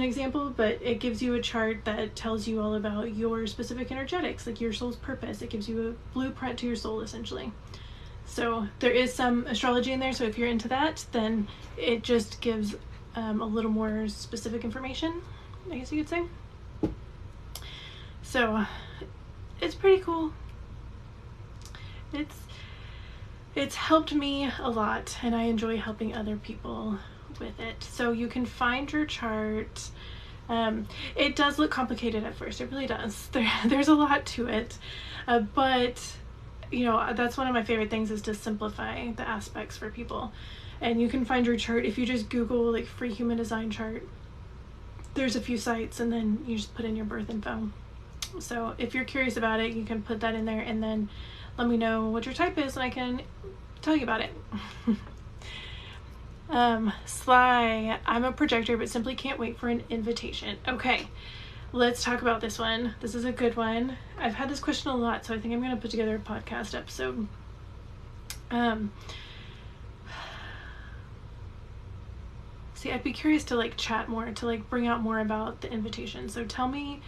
example, but it gives you a chart that tells you all about your specific energetics, like your soul's purpose. It gives you a blueprint to your soul, essentially. So there is some astrology in there, so if you're into that, then it just gives a little more specific information, I guess you could say. So it's pretty cool. It's helped me a lot, and I enjoy helping other people with it. So you can find your chart. It does look complicated at first, it really does. There's a lot to it, but you know, that's one of my favorite things, is to simplify the aspects for people. And you can find your chart if you just Google like free human design chart. There's a few sites, and then you just put in your birth info. So if you're curious about it, you can put that in there, and then let me know what your type is, and I can tell you about it. Sly, I'm a projector, but simply can't wait for an invitation. Okay, let's talk about this one. This is a good one. I've had this question a lot, so I think I'm going to put together a podcast episode. See, I'd be curious to like chat more, to like bring out more about the invitation. So tell me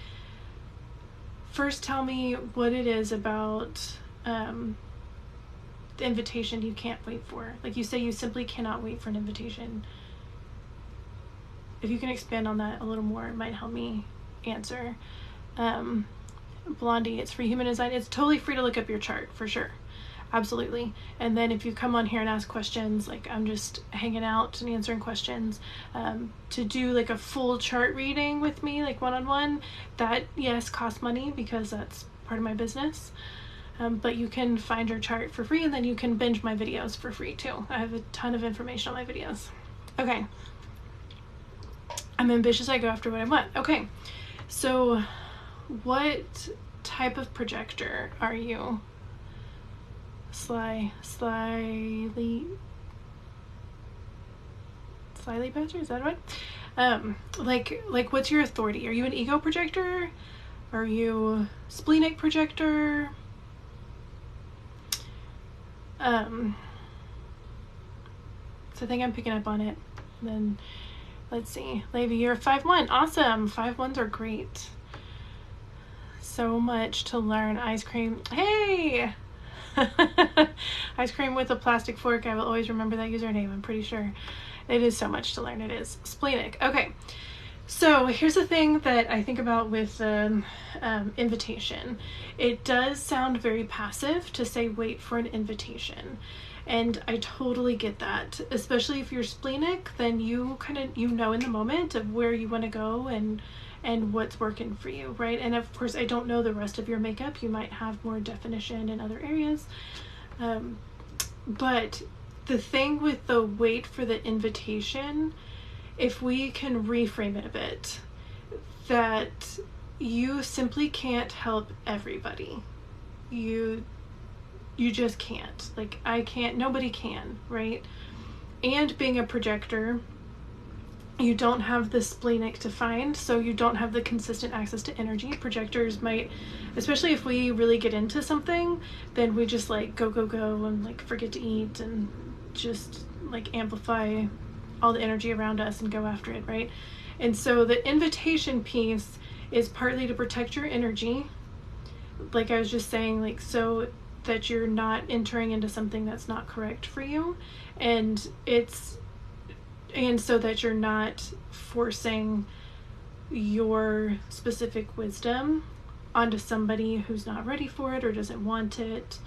what it is about the invitation you can't wait for. Like you say, you simply cannot wait for an invitation. If you can expand on that a little more, it might help me answer. Blondie, it's free human design. It's totally free to look up your chart, for sure. Absolutely. And then if you come on here and ask questions, like I'm just hanging out and answering questions, to do like a full chart reading with me, like one-on-one, that yes costs money, because that's part of my business. But you can find your chart for free, and then you can binge my videos for free too. I have a ton of information on my videos. Okay. I'm ambitious, I go after what I want. Okay. So what type of projector are you? Slyly Badger, is that right? Like what's your authority? Are you an ego projector? Are you splenic projector? So I think I'm picking up on it. And then let's see, Levy, you're a 5-1. Awesome. 5-1s are great. So much to learn. Ice cream. Hey. Ice cream with a plastic fork. I will always remember that username. I'm pretty sure. It is so much to learn. It is. Splenic. Okay. So here's the thing that I think about with invitation. It does sound very passive to say wait for an invitation. And I totally get that, especially if you're splenic, then you kind of, you know in the moment of where you want to go and what's working for you, right? And of course, I don't know the rest of your makeup. You might have more definition in other areas. But the thing with the wait for the invitation, if we can reframe it a bit, that you simply can't help everybody. You just can't. Like, I can't, nobody can, right? And being a projector, you don't have the splenic to find, so you don't have the consistent access to energy. Projectors might, especially if we really get into something, then we just like go and like forget to eat and just like amplify all the energy around us and go after it, right? And so the invitation piece is partly to protect your energy, like I was just saying, like so that you're not entering into something that's not correct for you, and so that you're not forcing your specific wisdom onto somebody who's not ready for it or doesn't want it.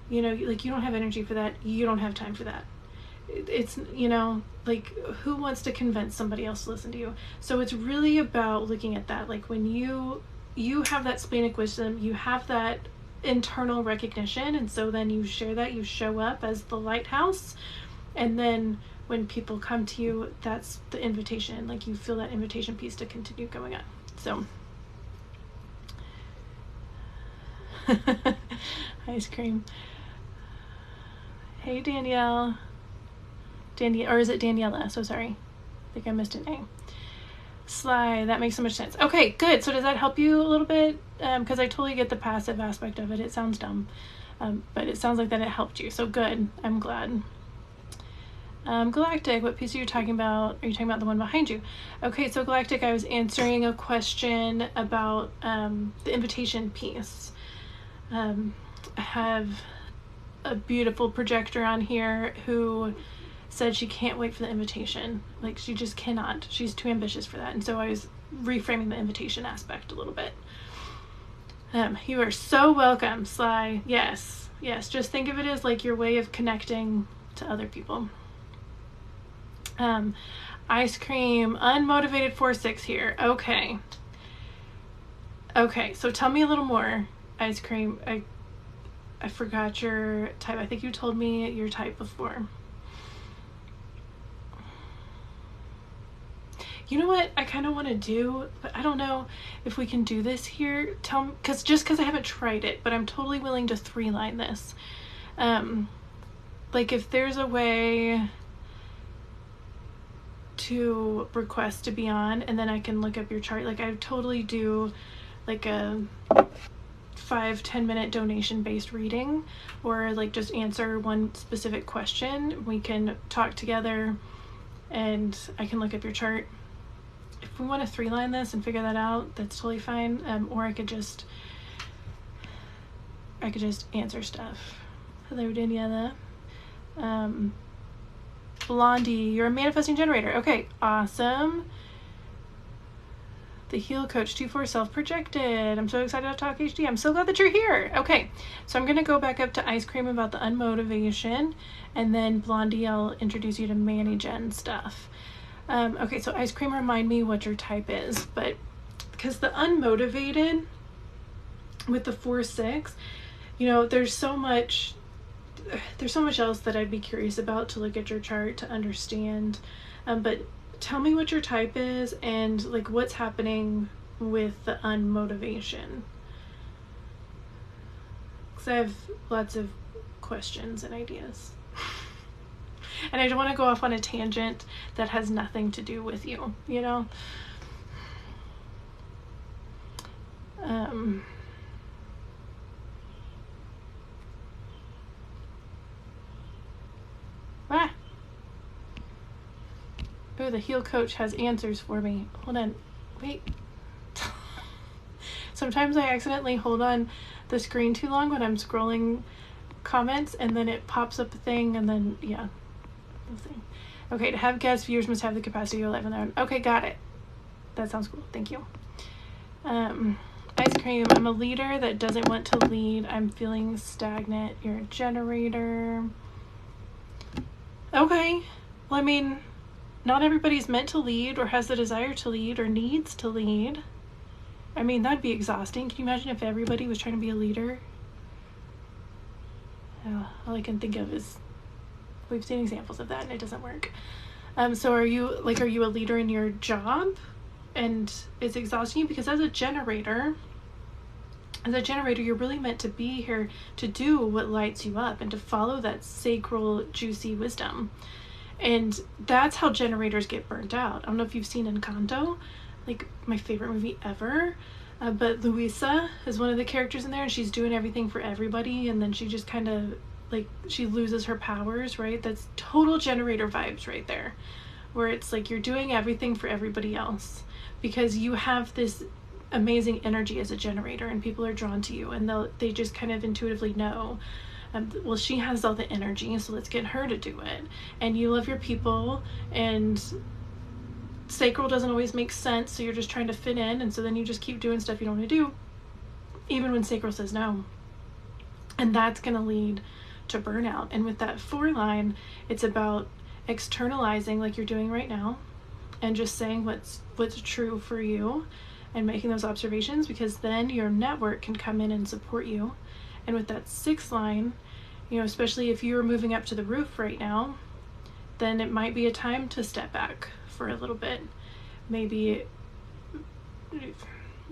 You know, like you don't have energy for that. You don't have time for that. It's, you know, like who wants to convince somebody else to listen to you? So it's really about looking at that. Like when you have that splenic wisdom, you have that internal recognition, and so then you share that, you show up as the lighthouse, and then when people come to you, that's the invitation. Like you feel that invitation piece to continue going on. So ice cream. Hey Danielle, or is it Daniela? So sorry, I think I missed an A. Sly, that makes so much sense. Okay, good. So does that help you a little bit? Because I totally get the passive aspect of it. It sounds dumb, but it sounds like that it helped you. So good. I'm glad. Galactic, what piece are you talking about? Are you talking about the one behind you? Okay, so Galactic, I was answering a question about the invitation piece. I have a beautiful projector on here who said she can't wait for the invitation. Like, she just cannot. She's too ambitious for that. And so I was reframing the invitation aspect a little bit. You are so welcome, Sly. Yes, just think of it as like your way of connecting to other people. Ice cream, unmotivated 4-6 here. Okay, so tell me a little more. Ice cream, I forgot your type. I think you told me your type before. You know what I kind of want to do, but I don't know if we can do this here. Tell me, because I haven't tried it, but I'm totally willing to 3-line this. Like, if there's a way to request to be on, and then I can look up your chart. Like, I totally do like a 5-10 minute donation based reading, or like just answer one specific question. We can talk together and I can look up your chart. If we want to 3-line this and figure that out, that's totally fine. Or I could just answer stuff. Hello, Daniela. Blondie, you're a manifesting generator. Okay, awesome. The Heal Coach 2-4 self-projected. I'm so excited to talk HD. I'm so glad that you're here. Okay, so I'm going to go back up to Ice Cream about the unmotivation, and then Blondie, I'll introduce you to Manny Gen stuff. Okay, so Ice Cream, remind me what your type is, but because the unmotivated with the 4-6, you know, there's so much else that I'd be curious about to look at your chart to understand. But tell me what your type is and like what's happening with the unmotivation. Because I have lots of questions and ideas. And I don't want to go off on a tangent that has nothing to do with you, you know? Oh, the Heal Coach has answers for me. Hold on. Wait. Sometimes I accidentally hold on the screen too long when I'm scrolling comments, and then it pops up a thing, and then, yeah. Thing. Okay, to have guests, viewers must have the capacity to live on their own. Okay, got it. That sounds cool. Thank you. Ice Cream, I'm a leader that doesn't want to lead. I'm feeling stagnant. You're a generator. Okay. Well, I mean, not everybody's meant to lead or has the desire to lead or needs to lead. I mean, that'd be exhausting. Can you imagine if everybody was trying to be a leader? All I can think of is we've seen examples of that and it doesn't work. So are you a leader in your job and it's exhausting you? Because as a generator, you're really meant to be here to do what lights you up and to follow that sacral, juicy wisdom. And that's how generators get burnt out. I don't know if you've seen Encanto, like my favorite movie ever. But Luisa is one of the characters in there, and she's doing everything for everybody, and then she just kind of like she loses her powers, right? That's total generator vibes right there, where it's like you're doing everything for everybody else because you have this amazing energy as a generator, and people are drawn to you, and they just kind of intuitively know, well, she has all the energy, so let's get her to do it. And you love your people, and sacral doesn't always make sense, so you're just trying to fit in, and so then you just keep doing stuff you don't want to do even when sacral says no, and that's going to lead to burnout. And with that 4-line, it's about externalizing like you're doing right now and just saying what's true for you and making those observations, because then your network can come in and support you. And with that 6-line, you know, especially if you're moving up to the roof right now, then it might be a time to step back for a little bit. Maybe,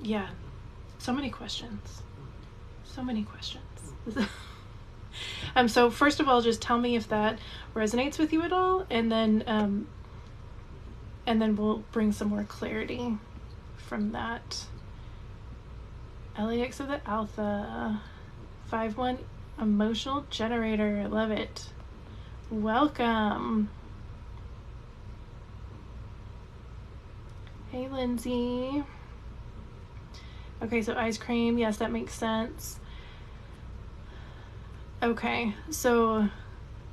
yeah, so many questions. So first of all, just tell me if that resonates with you at all, and then we'll bring some more clarity from that. LAX of the Alpha, 5-1 emotional generator. Love it. Welcome. Hey, Lindsay. Okay, so ice cream. Yes, that makes sense. Okay, so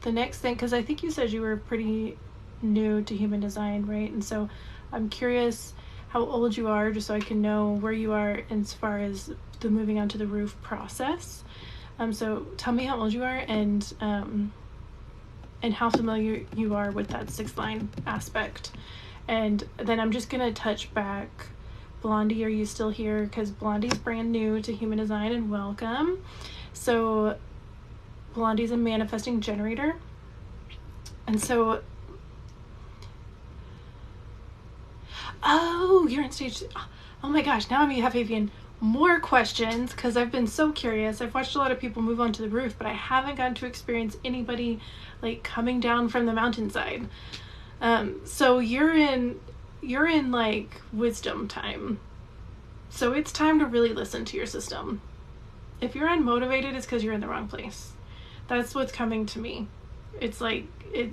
the next thing, because I think you said you were pretty new to human design, right? And so I'm curious how old you are, just so I can know where you are as far as the moving onto the roof process. So tell me how old you are, and how familiar you are with that 6th line aspect. And then I'm just gonna touch back. Blondie, are you still here? Because Blondie's brand new to human design, and welcome. So Blondie's a manifesting generator. And so, oh, you're in stage, oh my gosh, now I have even more questions because I've been so curious. I've watched a lot of people move onto the roof, but I haven't gotten to experience anybody like coming down from the mountainside. So you're in like wisdom time. So it's time to really listen to your system. If you're unmotivated, it's because you're in the wrong place. That's what's coming to me. It's like it,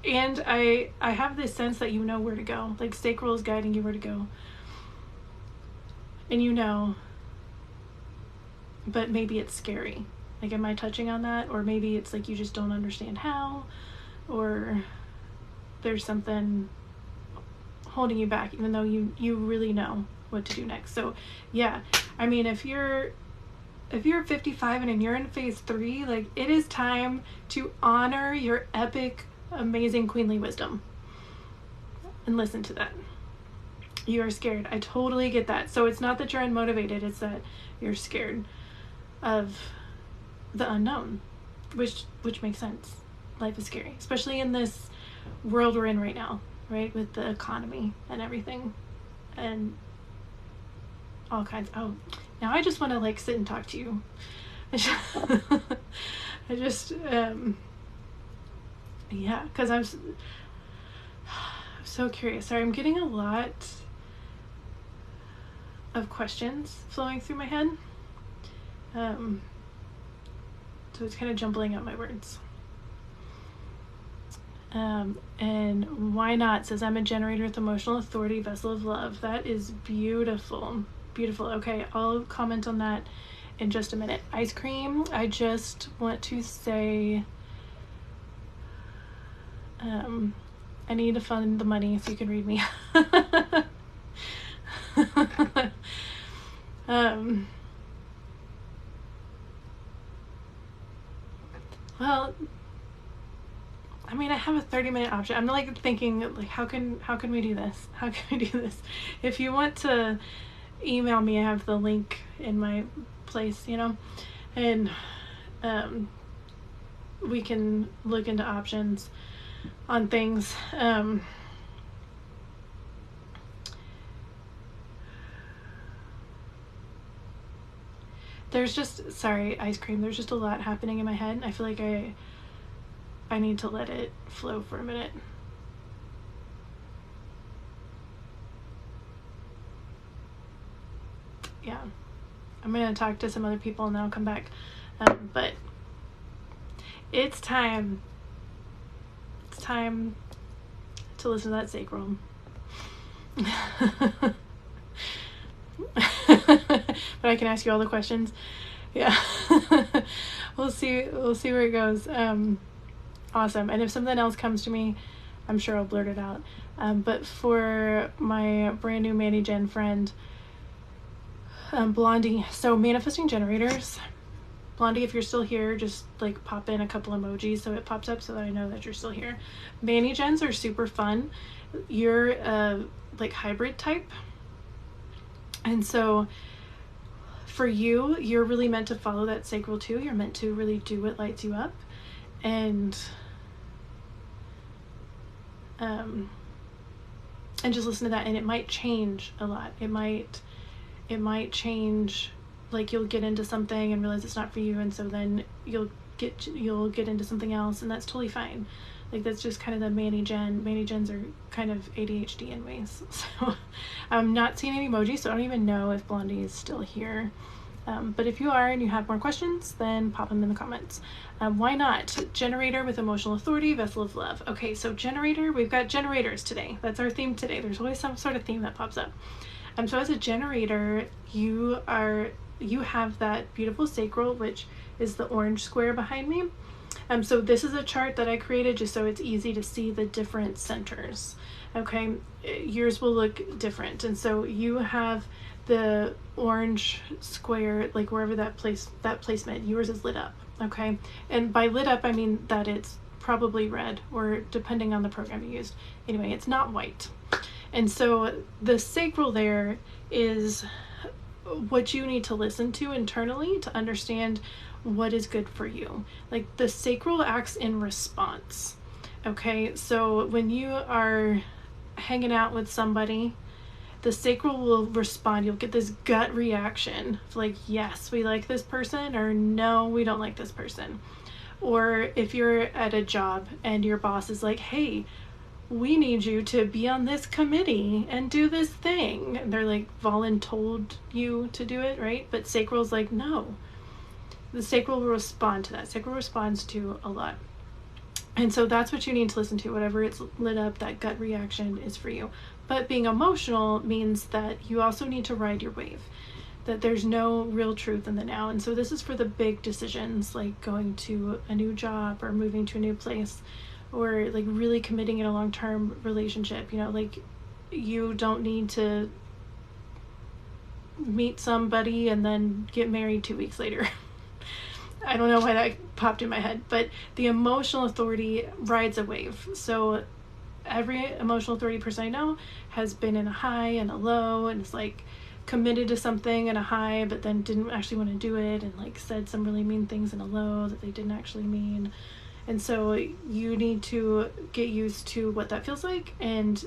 and I have this sense that you know where to go. Like sacral is guiding you where to go. And you know, but maybe it's scary. Like, am I touching on that? Or maybe it's like you just don't understand how, or there's something holding you back, even though you really know what to do next. So yeah, I mean, if you're 55 and you're in phase 3, like, it is time to honor your epic, amazing queenly wisdom and listen to that. You are scared. I totally get that. So it's not that you're unmotivated, it's that you're scared of the unknown, which makes sense. Life is scary, especially in this world we're in right now, right? With the economy and everything and all kinds. Oh, now I just want to like sit and talk to you. I just yeah, because I'm so curious. Sorry, I'm getting a lot of questions flowing through my head. So it's kind of jumbling up my words. And why not says, I'm a generator with emotional authority, vessel of love. That is beautiful. Beautiful. Okay, I'll comment on that in just a minute. Ice cream, I just want to say, I need to fund the money so you can read me. Well, I mean, I have a 30-minute option. I'm like thinking, like, how can we do this? How can we do this? If you want to email me, I have the link in my place, you know, and we can look into options on things. There's just, sorry, ice cream, there's just a lot happening in my head. I feel like I need to let it flow for a minute. Yeah, I'm gonna talk to some other people and then I'll come back. But it's time to listen to that sacral. But I can ask you all the questions. Yeah. we'll see where it goes. Awesome. And if something else comes to me, I'm sure I'll blurt it out. But for my brand new Manny Gen friend, Blondie, so manifesting generators, Blondie, if you're still here, just like pop in a couple emojis so it pops up so that I know that you're still here. Manny Gens are super fun. You're like hybrid type. And so for you, you're really meant to follow that sacral too. You're meant to really do what lights you up. And just listen to that, and it might change a lot. It might change, like you'll get into something and realize it's not for you, and so then you'll get into something else, and that's totally fine. Like, that's just kind of the Manny Gens are kind of ADHD in ways. So I'm not seeing any emojis, so I don't even know if Blondie is still here. But if you are and you have more questions, then pop them in the comments. Why not? Generator with emotional authority, vessel of love. Okay, so generator, we've got generators today. That's our theme today. There's always some sort of theme that pops up. So as a generator, you have that beautiful sacral, which is the orange square behind me. So this is a chart that I created just so it's easy to see the different centers. Okay, yours will look different. And so you have the orange square, like wherever that placement, yours is lit up. Okay, and by lit up, I mean that it's probably red, or depending on the program you used. Anyway, it's not white. And so the sacral there is what you need to listen to internally to understand what is good for you. Like the sacral acts in response. Okay, so when you are hanging out with somebody, the sacral will respond. You'll get this gut reaction like, yes, we like this person, or no, we don't like this person. Or if you're at a job and your boss is like, hey, we need you to be on this committee and do this thing. And they're like, told you to do it, right? But sacral's like, no. The sacral will respond to that. Sacral responds to a lot. And so that's what you need to listen to. Whatever it's lit up, that gut reaction is for you. But being emotional means that you also need to ride your wave, that there's no real truth in the now. And so this is for the big decisions, like going to a new job or moving to a new place, or like really committing in a long-term relationship. You know, like you don't need to meet somebody and then get married 2 weeks later. I don't know why that popped in my head, but the emotional authority rides a wave. So every emotional authority person I know has been in a high and a low, and it's like committed to something in a high, but then didn't actually want to do it, and like said some really mean things in a low that they didn't actually mean. And so you need to get used to what that feels like, and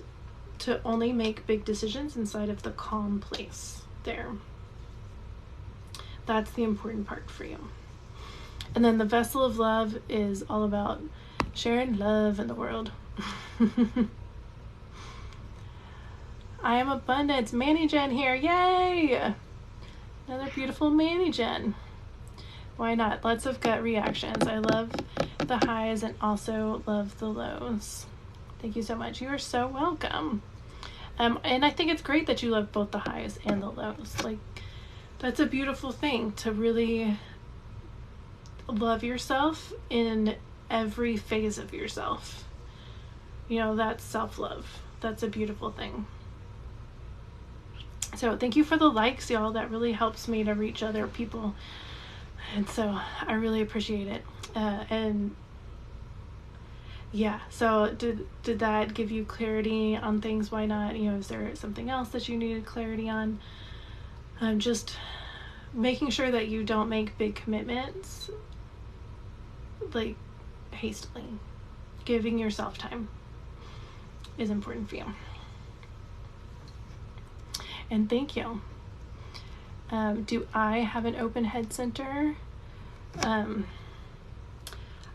to only make big decisions inside of the calm place there. That's the important part for you. And then the vessel of love is all about sharing love in the world. I am abundance. Manny Jen here. Yay! Another beautiful Manny Jen. Why not? Lots of gut reactions. I love the highs and also love the lows. Thank you so much. You are so welcome. And I think it's great that you love both the highs and the lows. Like, that's a beautiful thing, to really love yourself in every phase of yourself. You know, that's self-love. That's a beautiful thing. So thank you for the likes, y'all. That really helps me to reach other people. And so I really appreciate it. And yeah, so did that give you clarity on things? Why not? You know, is there something else that you needed clarity on? Just making sure that you don't make big commitments like hastily. Giving yourself time is important for you. And thank you. Do I have an open head center?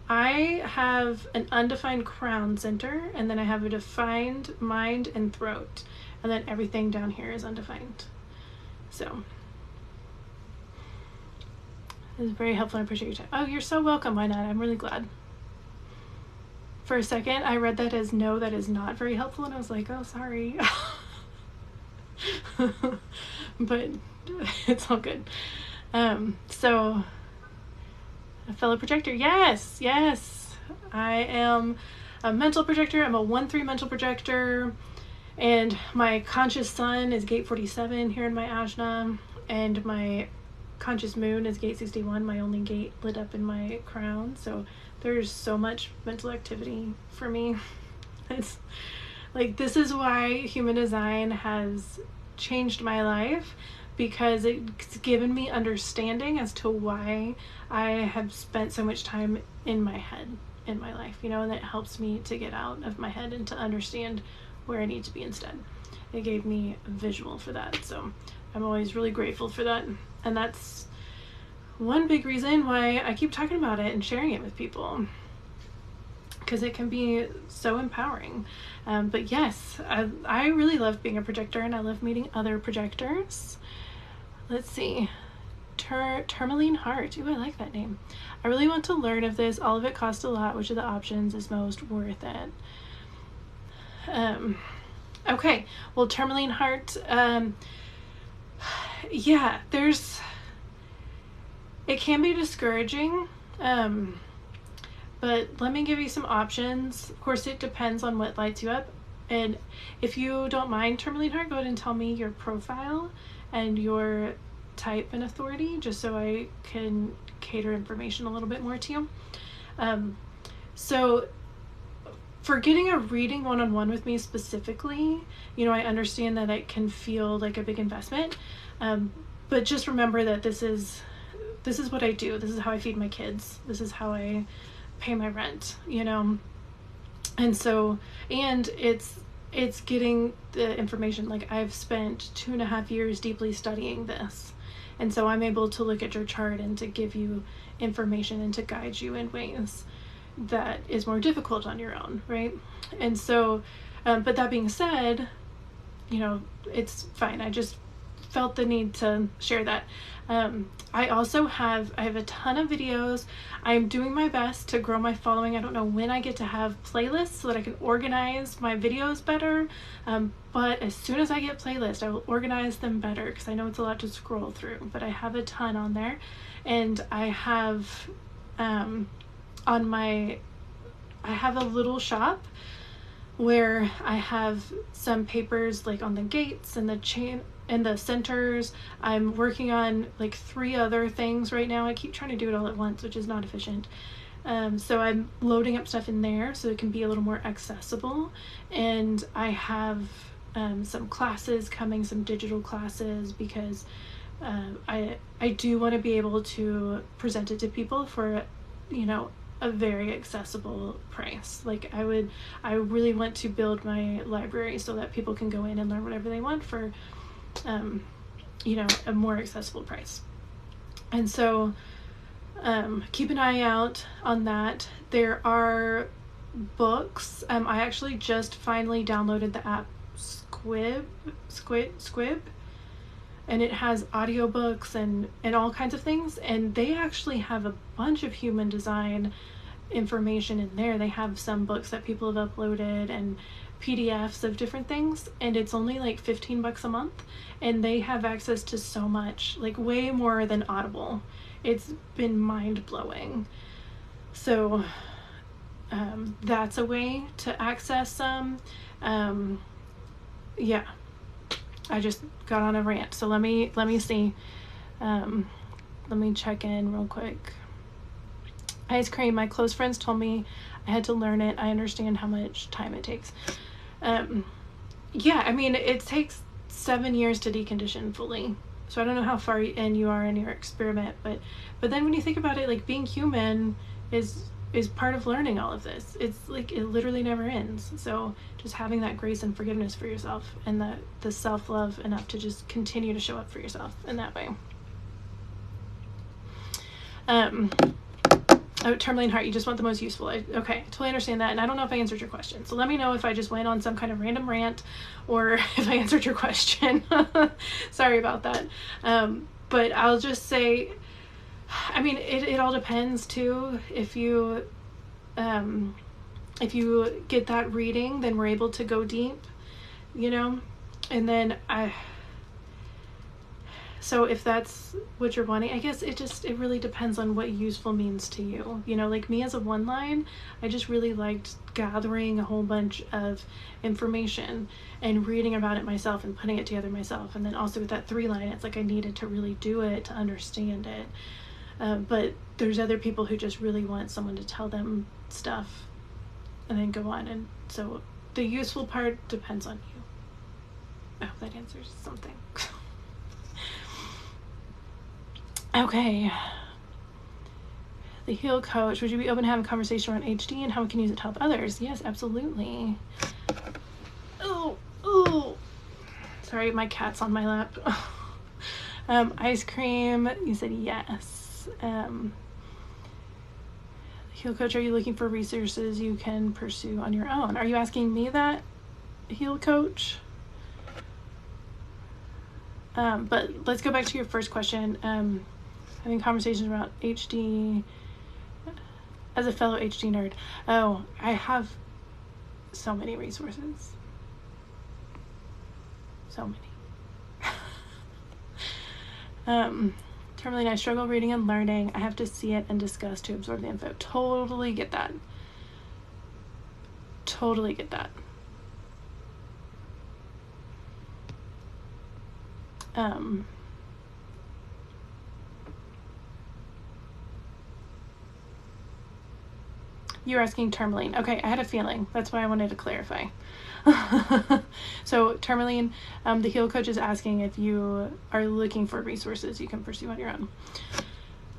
I have an undefined crown center, and then I have a defined mind and throat, and then everything down here is undefined. So this is very helpful. I appreciate your time. Oh, you're so welcome. Why not? I'm really glad. For a second, I read that as no, that is not very helpful, and I was like, oh, sorry. But it's all good. So a fellow projector, yes, I am a mental projector. I'm a 1-3 mental projector, and my conscious sun is gate 47 here in my ajna, and my conscious moon is gate 61, my only gate lit up in my crown. So there's so much mental activity for me. It's like, this is why human design has changed my life, because it's given me understanding as to why I have spent so much time in my head in my life, you know, and it helps me to get out of my head and to understand where I need to be instead. It gave me a visual for that, so I'm always really grateful for that. And that's one big reason why I keep talking about it and sharing it with people, because it can be so empowering. But yes, I really love being a projector, and I love meeting other projectors. Let's see. Tourmaline Heart. Ooh, I like that name. I really want to learn of this. All of it costs a lot. Which of the options is most worth it? Okay. Well, Tourmaline Heart. Yeah, it can be discouraging. But let me give you some options. Of course, it depends on what lights you up. And if you don't mind, Tourmaline Heart, go ahead and tell me your profile and your type and authority, just so I can cater information a little bit more to you. So for getting a reading one-on-one with me specifically, I understand that it can feel like a big investment, but just remember that this is what I do. This is how I feed my kids. This is how I pay my rent, and so, and it's getting the information. Like, I've spent 2.5 years deeply studying this, and so I'm able to look at your chart and to give you information and to guide you in ways that is more difficult on your own, right? And so, but that being said, it's fine. I just felt the need to share that. I also have a ton of videos. I'm doing my best to grow my following. I don't know when I get to have playlists so that I can organize my videos better, but as soon as I get playlists, I will organize them better, because I know it's a lot to scroll through, but I have a ton on there. And I have I have a little shop where I have some papers like on the gates and the chain and the centers. I'm working on like 3 other things right now. I keep trying to do it all at once, which is not efficient. So I'm loading up stuff in there so it can be a little more accessible. And I have some classes coming, some digital classes, because I do want to be able to present it to people for, a very accessible price. Like, I really want to build my library so that people can go in and learn whatever they want for, a more accessible price. And so, keep an eye out on that. There are books. I actually just finally downloaded the app Squib, and it has audiobooks and all kinds of things, and they actually have a bunch of human design information in there. They have some books that people have uploaded and PDFs of different things, and it's only like $15 a month, and they have access to so much, like way more than Audible. It's been mind-blowing. So that's a way to access some. Yeah, I just got on a rant, so let me see. Let me check in real quick. Ice cream. My close friends told me I had to learn it. I understand how much time it takes. Yeah, I mean, it takes 7 years to decondition fully. So I don't know how far in you are in your experiment, but then when you think about it, like, being human is part of learning all of this. It's like, it literally never ends. So just having that grace and forgiveness for yourself, and the self-love enough to just continue to show up for yourself in that way. Oh, Tourmaline Heart, you just want the most useful. Okay, I totally understand that, and I don't know if I answered your question. So let me know if I just went on some kind of random rant, or if I answered your question. Sorry about that. But I'll just say, I mean, it all depends too. If you get that reading, then we're able to go deep, and then so if that's what you're wanting, I guess it really depends on what useful means to you. Like me as a 1-line, I just really liked gathering a whole bunch of information and reading about it myself and putting it together myself. And then also with that 3-line, it's like I needed to really do it to understand it. But there's other people who just really want someone to tell them stuff and then go on. And so the useful part depends on you. I hope that answers something. Okay. The Heal Coach. Would you be open to having a conversation around HD and how we can use it to help others? Yes, absolutely. Oh. Sorry, my cat's on my lap. Ice cream. You said yes. Heal Coach, are you looking for resources you can pursue on your own? Are you asking me that, Heal Coach? But let's go back to your first question. having conversations about HD as a fellow HD nerd. Oh, I have so many resources. So many. Terminally, I struggle reading and learning. I have to see it and discuss to absorb the info. Totally get that. Totally get that. You're asking Tourmaline. Okay, I had a feeling. That's why I wanted to clarify. So Tourmaline, the Heal Coach is asking if you are looking for resources you can pursue on your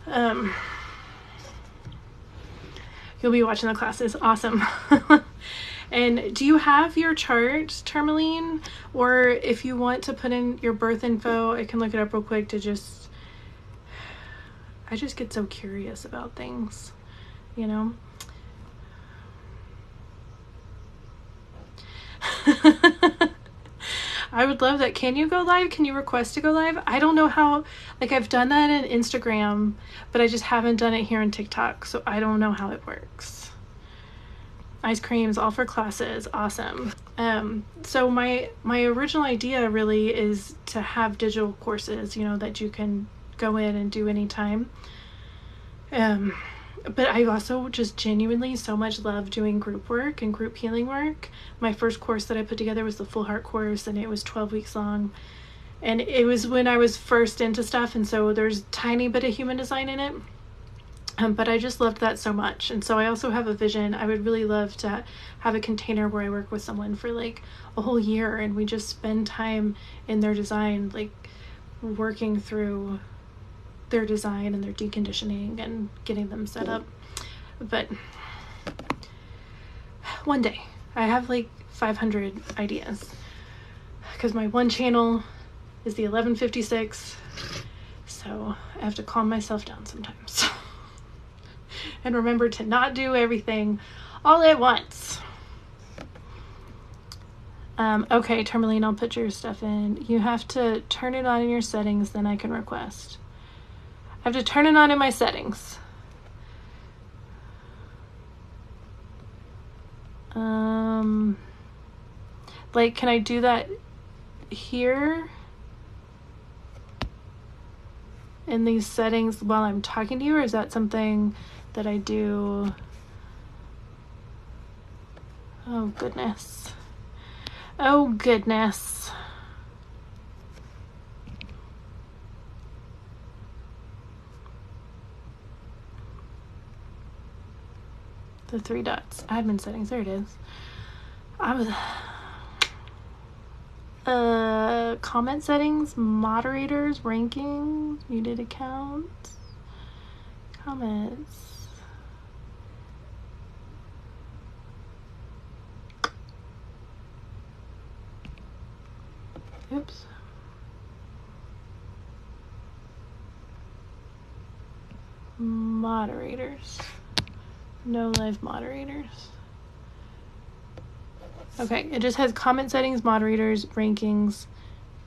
own. You'll be watching the classes. Awesome. And do you have your chart, Tourmaline? Or if you want to put in your birth info, I can look it up real quick to I just get so curious about things, you know? I would love that. Can you go live? Can you request to go live? I don't know how, like I've done that in Instagram, but I just haven't done it here on TikTok. So I don't know how it works. Ice creams, all for classes. Awesome. So my original idea really is to have digital courses, you know, that you can go in and do anytime. But I also just genuinely so much love doing group work and group healing work. My first course that I put together was the Full Heart course, and it was 12 weeks long. And it was when I was first into stuff, and so there's a tiny bit of human design in it. But I just loved that so much. And so I also have a vision. I would really love to have a container where I work with someone for like a whole year, and we just spend time in their design, like working through their design and their deconditioning and getting them set up. But one day, I have like 500 ideas because my one channel is the 1156, so I have to calm myself down sometimes and remember to not do everything all at once. Okay, Tourmaline, I'll put your stuff in. You have to turn it on in your settings, then I can request. I have to turn it on in my settings. Like, can I do that here in these settings while I'm talking to you, or is that something that I do? Oh, goodness. Oh, goodness. The 3 dots. Admin settings. There it is. I was... comment settings, moderators, rankings, muted accounts, comments. Oops. Moderators. No live moderators. Okay, it just has comment settings, moderators, rankings,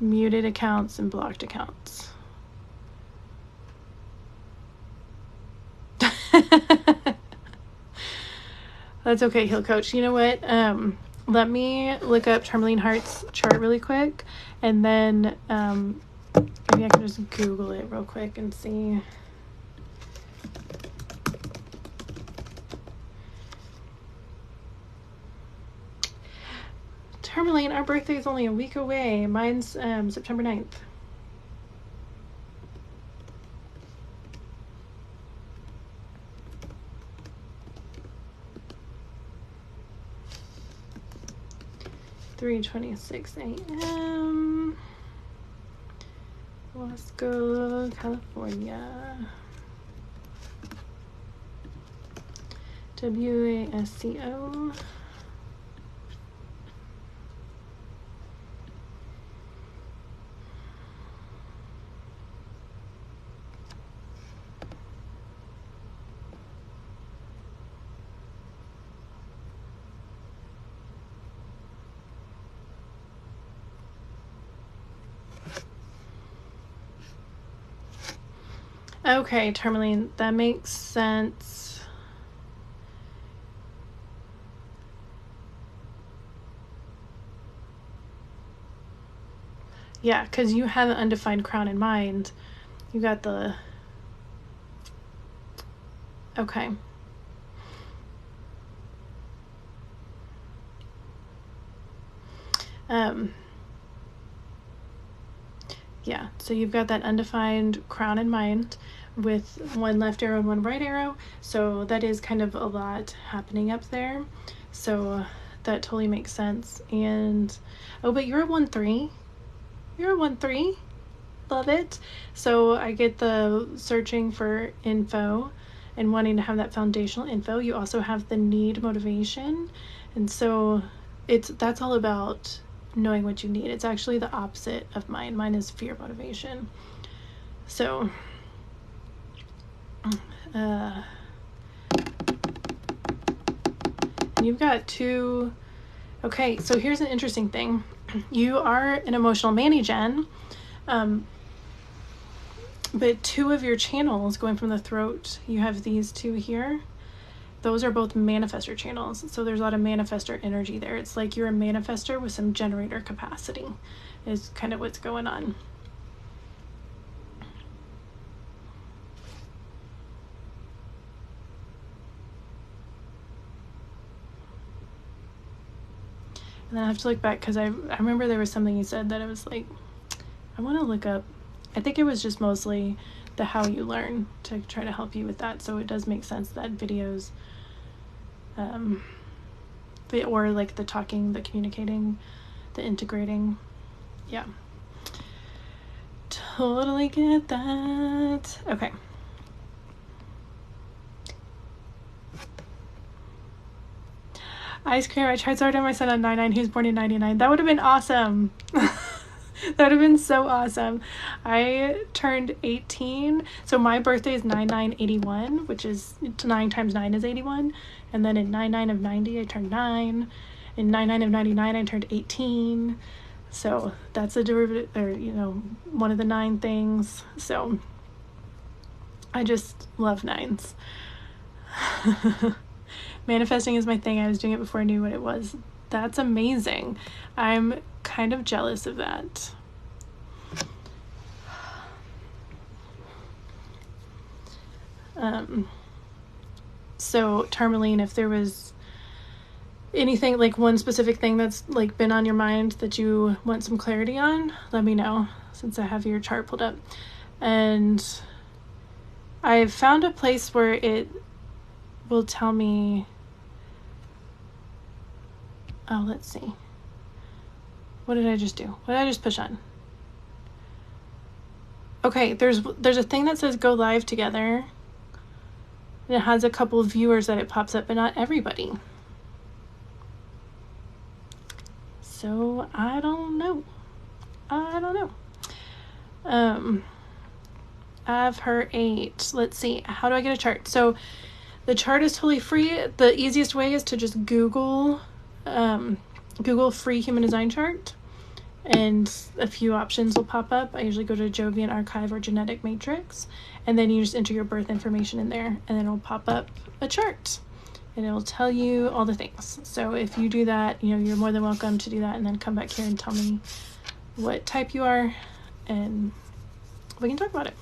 muted accounts, and blocked accounts. That's okay, Heal Coach. You know what? Let me look up Tourmaline Hart's chart really quick, and then maybe I can just Google it real quick and see. Tourmaline, our birthday is only a week away. Mine's September 9th. (3:26 a.m.) Wasco, California. WASCO. Okay, Tourmaline, that makes sense. Yeah, because you have an undefined crown in mind. You got the... Okay. Yeah, so you've got that undefined crown in mind with one left arrow and one right arrow. So that is kind of a lot happening up there. So that totally makes sense. And, oh, but you're a 1-3. You're a 1-3. Love it. So I get the searching for info and wanting to have that foundational info. You also have the need motivation. And so that's all about knowing what you need. It's actually the opposite of mine. Mine is fear motivation. So and you've got 2. Okay, so here's an interesting thing. You are an emotional mani-gen, but 2 of your channels going from the throat, you have these 2 here. Those are both manifestor channels. So there's a lot of manifestor energy there. It's like you're a manifestor with some generator capacity is kind of what's going on. And then I have to look back because I remember there was something you said that I was like, I want to look up. I think it was just mostly the how you learn to try to help you with that. So it does make sense that videos, or like the talking, the communicating, the integrating. Yeah. Totally get that. Okay. Ice cream. I tried so hard on my son on 99. He was born in 99. That would have been awesome. That would have been so awesome. I turned 18. So my birthday is 9981, which is 9 times 9 is 81. And then in 99 of 90, I turned 9. In 99 of 99, I turned 18. So that's a derivative, or, you know, one of the 9 things. So I just love 9s. Manifesting is my thing. I was doing it before I knew what it was. That's amazing. I'm kind of jealous of that. So Tourmaline, if there was anything, like one specific thing that's like been on your mind that you want some clarity on, let me know, since I have your chart pulled up. And I've found a place where it will tell me, oh, let's see. What did I just do? What did I just push on? Okay, there's a thing that says go live together. And it has a couple of viewers that it pops up, but not everybody. So I don't know. I've heard 8. Let's see. How do I get a chart? So the chart is totally free. The easiest way is to just Google free human design chart, and a few options will pop up. I usually go to Jovian Archive or Genetic Matrix, and then you just enter your birth information in there, and then it'll pop up a chart, and it'll tell you all the things. So if you do that, you know, you're more than welcome to do that, and then come back here and tell me what type you are, and we can talk about it.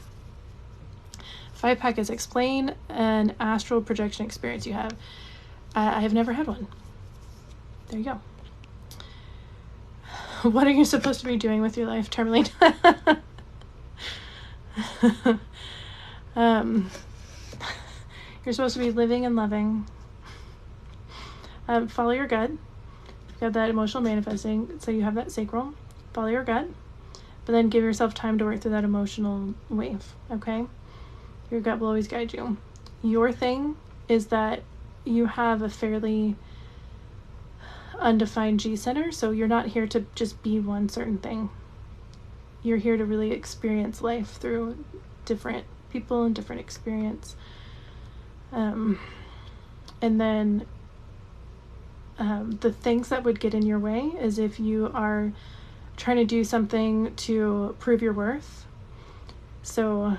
5 pack is explain an astral projection experience you have. I have never had one. There you go. What are you supposed to be doing with your life, Tourmaline? You're supposed to be living and loving. Follow your gut. You have that emotional manifesting, so you have that sacral. Follow your gut, but then give yourself time to work through that emotional wave, okay? Your gut will always guide you. Your thing is that you have a fairly undefined G center, so you're not here to just be one certain thing. You're here to really experience life through different people and different experience. And then the things that would get in your way is if you are trying to do something to prove your worth. So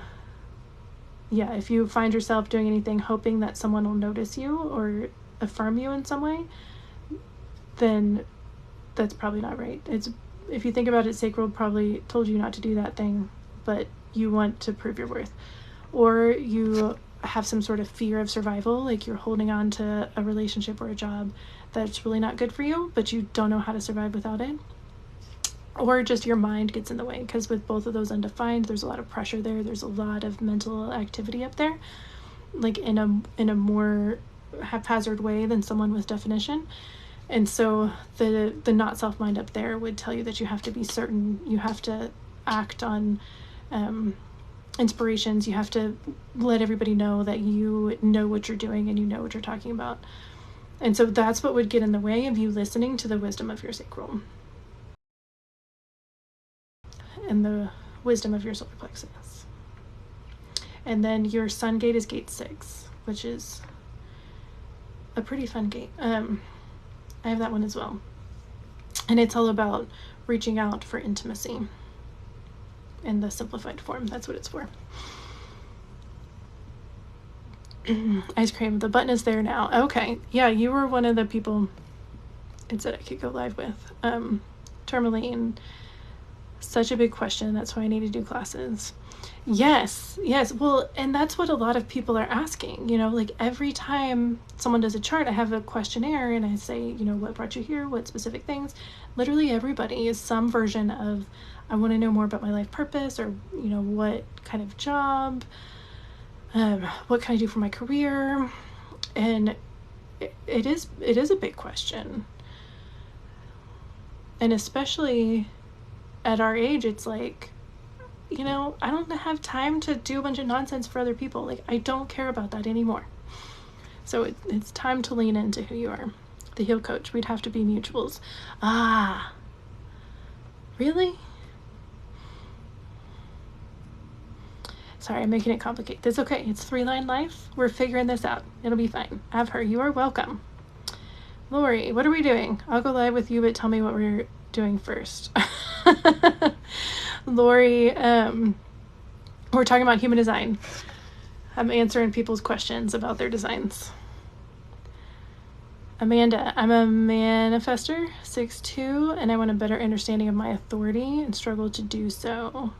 yeah, if you find yourself doing anything hoping that someone will notice you or affirm you in some way, then that's probably not right. It's, if you think about it, sacral probably told you not to do that thing, but you want to prove your worth. Or you have some sort of fear of survival, like you're holding on to a relationship or a job that's really not good for you, but you don't know how to survive without it. Or just your mind gets in the way, because with both of those undefined, there's a lot of pressure there. There's a lot of mental activity up there, like in a more haphazard way than someone with definition. And so the not self mind up there would tell you that you have to be certain, you have to act on inspirations, you have to let everybody know that you know what you're doing and you know what you're talking about. And so that's what would get in the way of you listening to the wisdom of your sacral and the wisdom of your solar plexus. And then your sun gate is gate 6, which is a pretty fun gate. I have that one as well. And it's all about reaching out for intimacy in the simplified form. That's what it's for. Ice cream. The button is there now. Okay. Yeah, you were one of the people it said I could go live with. Tourmaline. Such a big question. That's why I need to do classes. Yes. Well, and that's what a lot of people are asking. You know, like every time someone does a chart, I have a questionnaire and I say, you know, what brought you here? What specific things? Literally everybody is some version of, I want to know more about my life purpose, or, you know, what kind of job, what can I do for my career? And it is a big question. And especially at our age, it's like, you know, I don't have time to do a bunch of nonsense for other people. Like, I don't care about that anymore. So it's time to lean into who you are. The heal coach, we'd have to be mutuals. Ah, really? Sorry, I'm making it complicated. That's okay. It's 3-line life. We're figuring this out. It'll be fine. Have her. You are welcome. Lori, what are we doing? I'll go live with you, but tell me what we're doing first. Lori, we're talking about human design. I'm answering people's questions about their designs. Amanda, I'm a manifester, 6'2", and I want a better understanding of my authority and struggle to do so.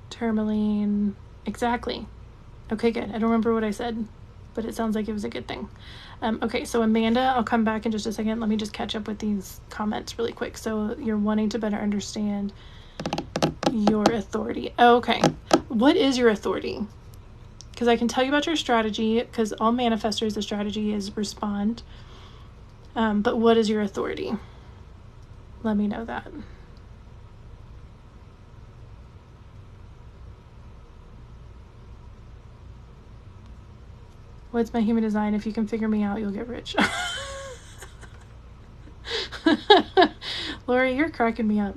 Tourmaline, exactly. Okay, good. I don't remember what I said, but it sounds like it was a good thing. Okay, so Amanda, I'll come back in just a second. Let me just catch up with these comments really quick. So you're wanting to better understand your authority. Okay, what is your authority? Because I can tell you about your strategy, because all manifestors, the strategy is respond. But what is your authority? Let me know that. What's my human design? If you can figure me out, you'll get rich. Lori, you're cracking me up.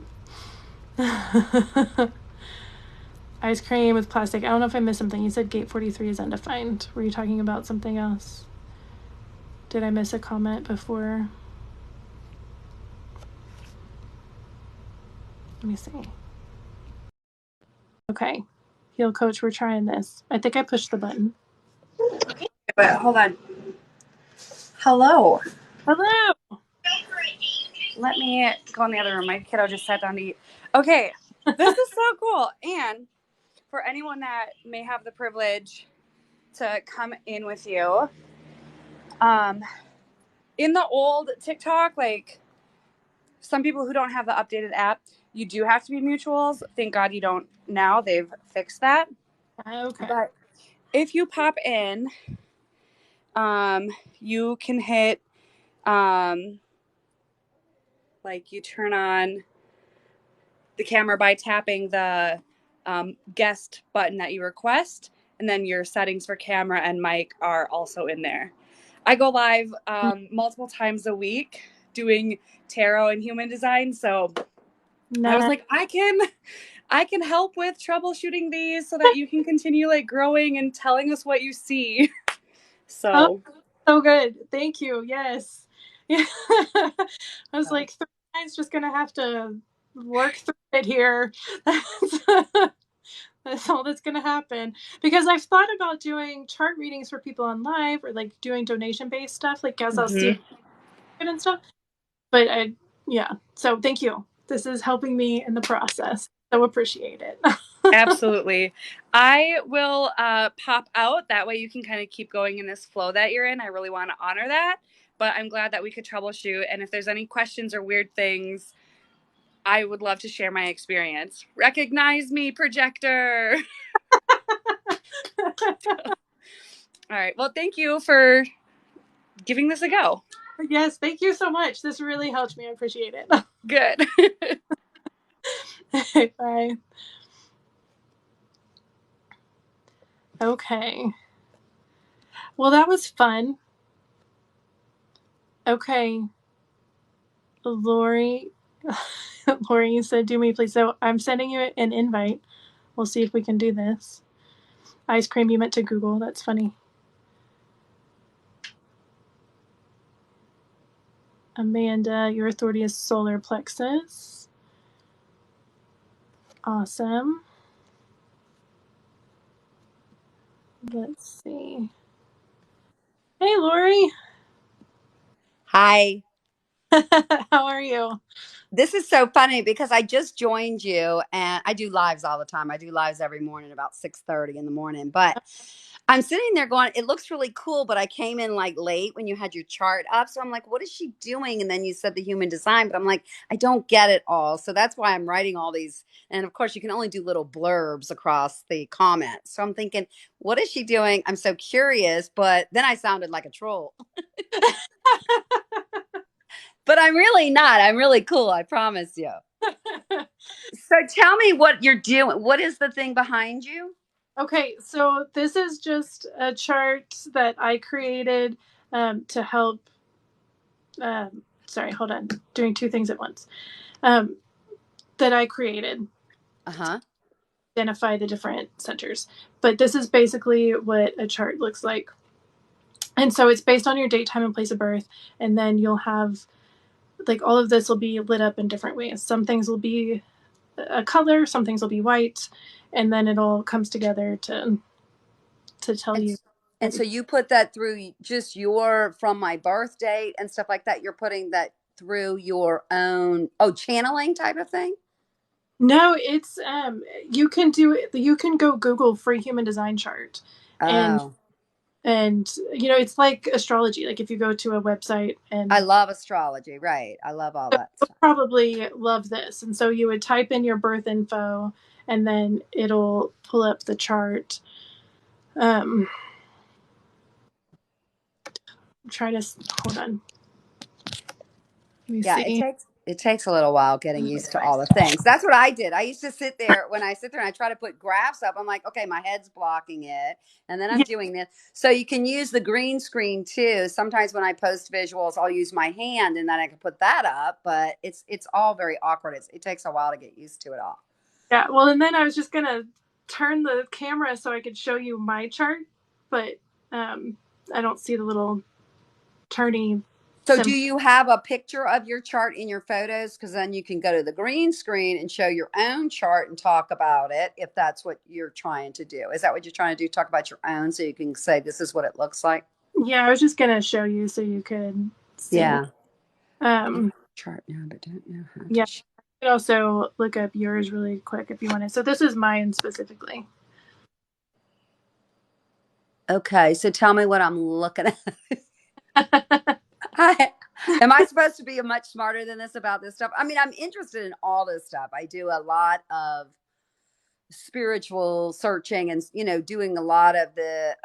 Ice cream with plastic. I don't know if I missed something. You said gate 43 is undefined. Were you talking about something else? Did I miss a comment before? Let me see. Okay. Heal coach, we're trying this. I think I pushed the button. But hold on. Hello. Let me go in the other room. My kiddo just sat down to eat. Okay. This is so cool. And for anyone that may have the privilege to come in with you, in the old TikTok, like some people who don't have the updated app, you do have to be mutuals. Thank God you don't now. They've fixed that. Okay. But if you pop in, you can hit, like you turn on the camera by tapping the guest button that you request, and then your settings for camera and mic are also in there. I go live multiple times a week doing tarot and human design, so I was like, I can help with troubleshooting these so that you can continue like growing and telling us what you see. So so good. Thank you. Yes. Yeah. I was So, like, 39's just gonna have to work through it here. That's all that's gonna happen. Because I've thought about doing chart readings for people on live or like doing donation based stuff, like as I'll see mhm. it and stuff. But yeah. So thank you. This is helping me in the process. So appreciate it. Absolutely. I will pop out. That way you can kind of keep going in this flow that you're in. I really want to honor that. But I'm glad that we could troubleshoot. And if there's any questions or weird things, I would love to share my experience. Recognize me, projector. All right. Well, thank you for giving this a go. Yes, thank you so much. This really helped me. I appreciate it. Good. Bye. Okay. Well, that was fun. Okay. Lori, Lori, you said do me please. So I'm sending you an invite. We'll see if we can do this. Ice cream, you meant to Google. That's funny. Amanda, your authority is solar plexus. Awesome. Let's see. Hey, Lori. Hi. How are you? This is so funny because I just joined you and I do lives all the time. I do lives every morning about 6:30 in the morning. But I'm sitting there going, it looks really cool, but I came in like late when you had your chart up. So I'm like, what is she doing? And then you said the human design, but I'm like, I don't get it all. So that's why I'm writing all these. And of course, you can only do little blurbs across the comments. So I'm thinking, what is she doing? I'm so curious, but then I sounded like a troll. But I'm really not. I'm really cool. I promise you. So tell me what you're doing. What is the thing behind you? Okay, so this is just a chart that I created to help. Sorry, hold on. Doing two things at once. Um, that I created Uh huh. identify the different centers. But this is basically what a chart looks like. And so it's based on your date, time, and place of birth. And then you'll have, like, all of this will be lit up in different ways. Some things will be a color, some things will be white. And then it all comes together to tell And you and so everything. you put that through just your from my birth date and stuff like that. You're putting that through your own channeling type of thing. No, it's you can do it. You can go Google free human design chart, and Oh, it's like astrology. Like if you go to a website I and love astrology. Right. I love all that you'll stuff. probably love this. And so you would type in your birth info, and then it'll pull up the chart. Um, try to hold on. Let me Yeah, it see. takes a little while getting used to all the things. That's what I did. I used to sit there when I sit there and I try to put graphs up. I'm like, okay, my head's blocking it, and then I'm Yeah, doing this. So you can use the green screen too. Sometimes when I post visuals, I'll use my hand, and then I can put that up. But it's all very awkward. It takes a while to get used to it all. yeah. Well, and then I was just gonna turn the camera so I could show you my chart, but um, I don't see the little turny So do symbol. you have a picture of your chart in your photos? Because then you can go to the green screen and show your own chart and talk about it if that's what you're trying to do. Is that what you're trying to do? Talk about your own so you can say this is what it looks like? Yeah, I was just gonna show you so you could see. Yeah. I have Um, a chart now, but don't know how to yeah, you could also look up yours really quick if you wanted. So this is mine specifically. Okay, so tell me what I'm looking at. Hi. Am I supposed to be much smarter than this about this stuff? I mean, I'm interested in all this stuff. I do a lot of spiritual searching and doing a lot of the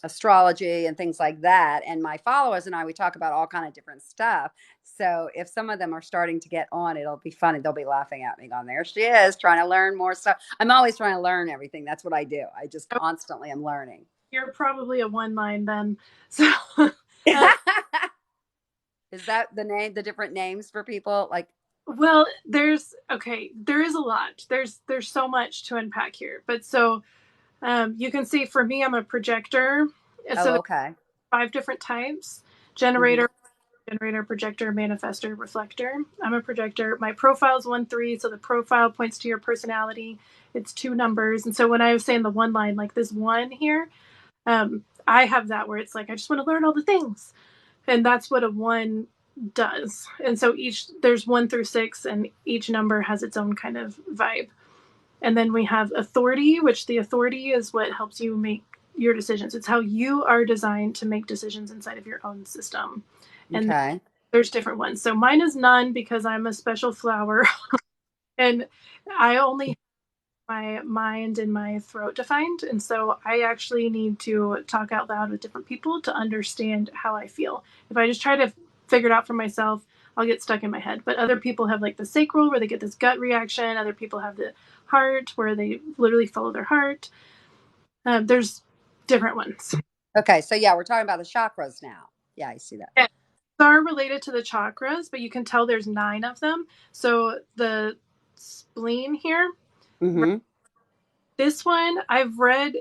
astrology and things like that, and my followers and I, we talk about all kind of different stuff. So if some of them are starting to get on, it'll be funny. They'll be laughing at me going, there she is trying to learn more stuff. I'm always trying to learn everything. That's what I do. I just constantly am learning. You're probably a one line then. So, uh, Is that the different names for people like? well, there is a lot. There's so much to unpack here. But so you can see for me, I'm a projector. So Oh, there's okay. 5 different types. generator, projector, manifestor, reflector. I'm a projector. My profile is 1-3, so the profile points to your personality. It's 2 numbers. And so when I was saying the one line, like this one here, I have that where it's like, I just want to learn all the things. And that's what a 1 does. And so there's 1 through 6, and each number has its own kind of vibe. And then we have authority, which the authority is what helps you make your decisions. It's how you are designed to make decisions inside of your own system. And Okay. there's different ones. So mine is none because I'm a special flower. And I only have my mind and my throat defined. And so I actually need to talk out loud with different people to understand how I feel. If I just try to figure it out for myself, I'll get stuck in my head. But other people have like the sacral where they get this gut reaction. Other people have the heart where they literally follow their heart. There's different ones. Okay. So yeah, we're talking about the chakras now. Yeah, I see that. Yeah. Are related to the chakras, but you can tell there's 9 of them. So the spleen here, this one I've read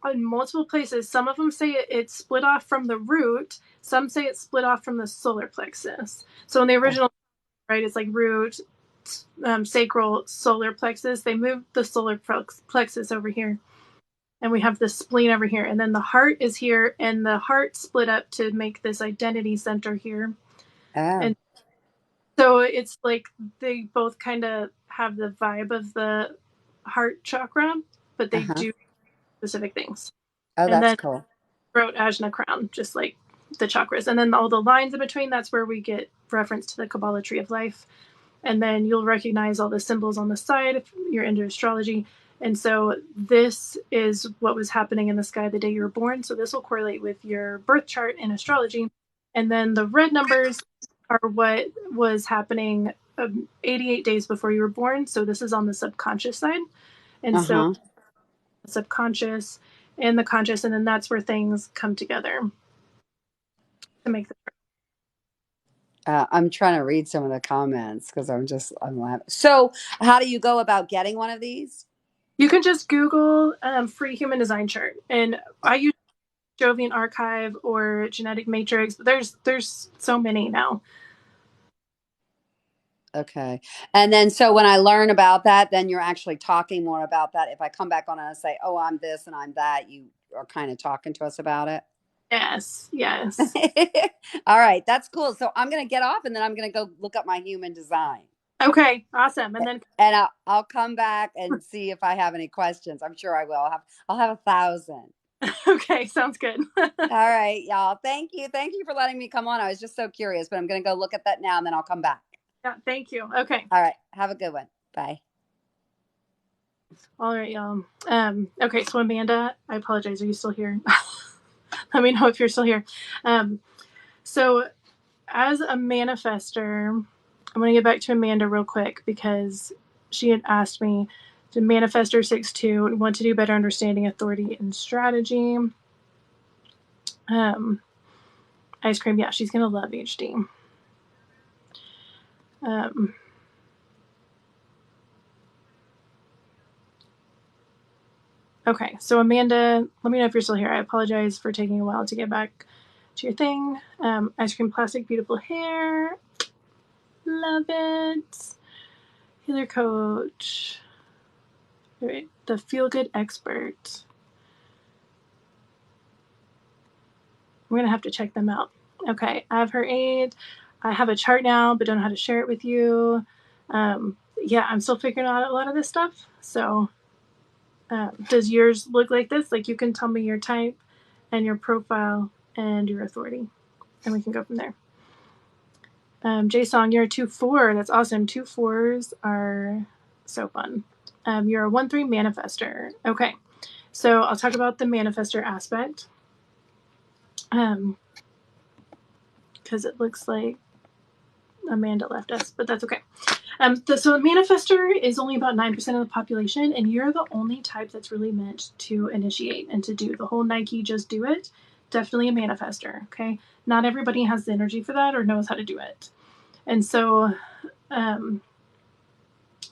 in multiple places. Some of them say it's split off from the root. Some say it's split off from the solar plexus. So in the original, right, it's like root, sacral, solar plexus. They moved the solar plexus over here. And we have the spleen over here. And then the heart is here. And the heart split up to make this identity center here. And so it's like they both kind of have the vibe of the heart chakra, but they do specific things. Oh, and that's then cool. Throat, ajna, crown, just like the chakras. And then all the lines in between, that's where we get reference to the Kabbalah tree of life. And then you'll recognize all the symbols on the side if you're into astrology. And so this is what was happening in the sky the day you were born. So this will correlate with your birth chart in astrology. And then the red numbers are what was happening 88 days before you were born. So this is on the subconscious side. And so the subconscious and the conscious, and then that's where things come together to make the. I'm trying to read some of the comments because I'm laughing. So how do you go about getting one of these? You can just Google free human design chart. And I use Jovian Archive or Genetic Matrix. There's so many now. Okay. And then so when I learn about that, then you're actually talking more about that. If I come back on and say, oh, I'm this and I'm that, you are kind of talking to us about it. Yes. All right. That's cool. So I'm going to get off and then I'm going to go look up my human design. Okay. Awesome. And then I'll come back and see if I have any questions. I'm sure I will. I'll have 1,000. Okay. Sounds good. All right, y'all. Thank you. Thank you for letting me come on. I was just so curious, but I'm going to go look at that now and then I'll come back. Yeah. Thank you. Okay. All right. Have a good one. Bye. All right, y'all. Okay. So Amanda, I apologize. Are you still here? Let me know if you're still here. So as a manifester, I'm going to get back to Amanda real quick because she had asked me to manifestor 6-2 want to do better understanding authority and strategy. Ice cream, yeah, she's going to love HD. Okay, so Amanda, let me know if you're still here. I apologize for taking a while to get back to your thing. Ice cream plastic, beautiful hair. Love it. Healer coach. All right, the feel good expert. I'm going to have to check them out. Okay, I have her aid. I have a chart now, but don't know how to share it with you. Yeah, I'm still figuring out a lot of this stuff. So does yours look like this? Like you can tell me your type and your profile and your authority, and we can go from there. Jason, you're a 2-4. That's awesome. 2-4s are so fun. You're a 1-3 manifester. Okay, so I'll talk about the manifester aspect. Because it looks like Amanda left us, but that's okay. So a manifester is only about 9% of the population, and you're the only type that's really meant to initiate and to do the whole Nike just do it. Definitely a manifester, okay? Not everybody has the energy for that or knows how to do it. And so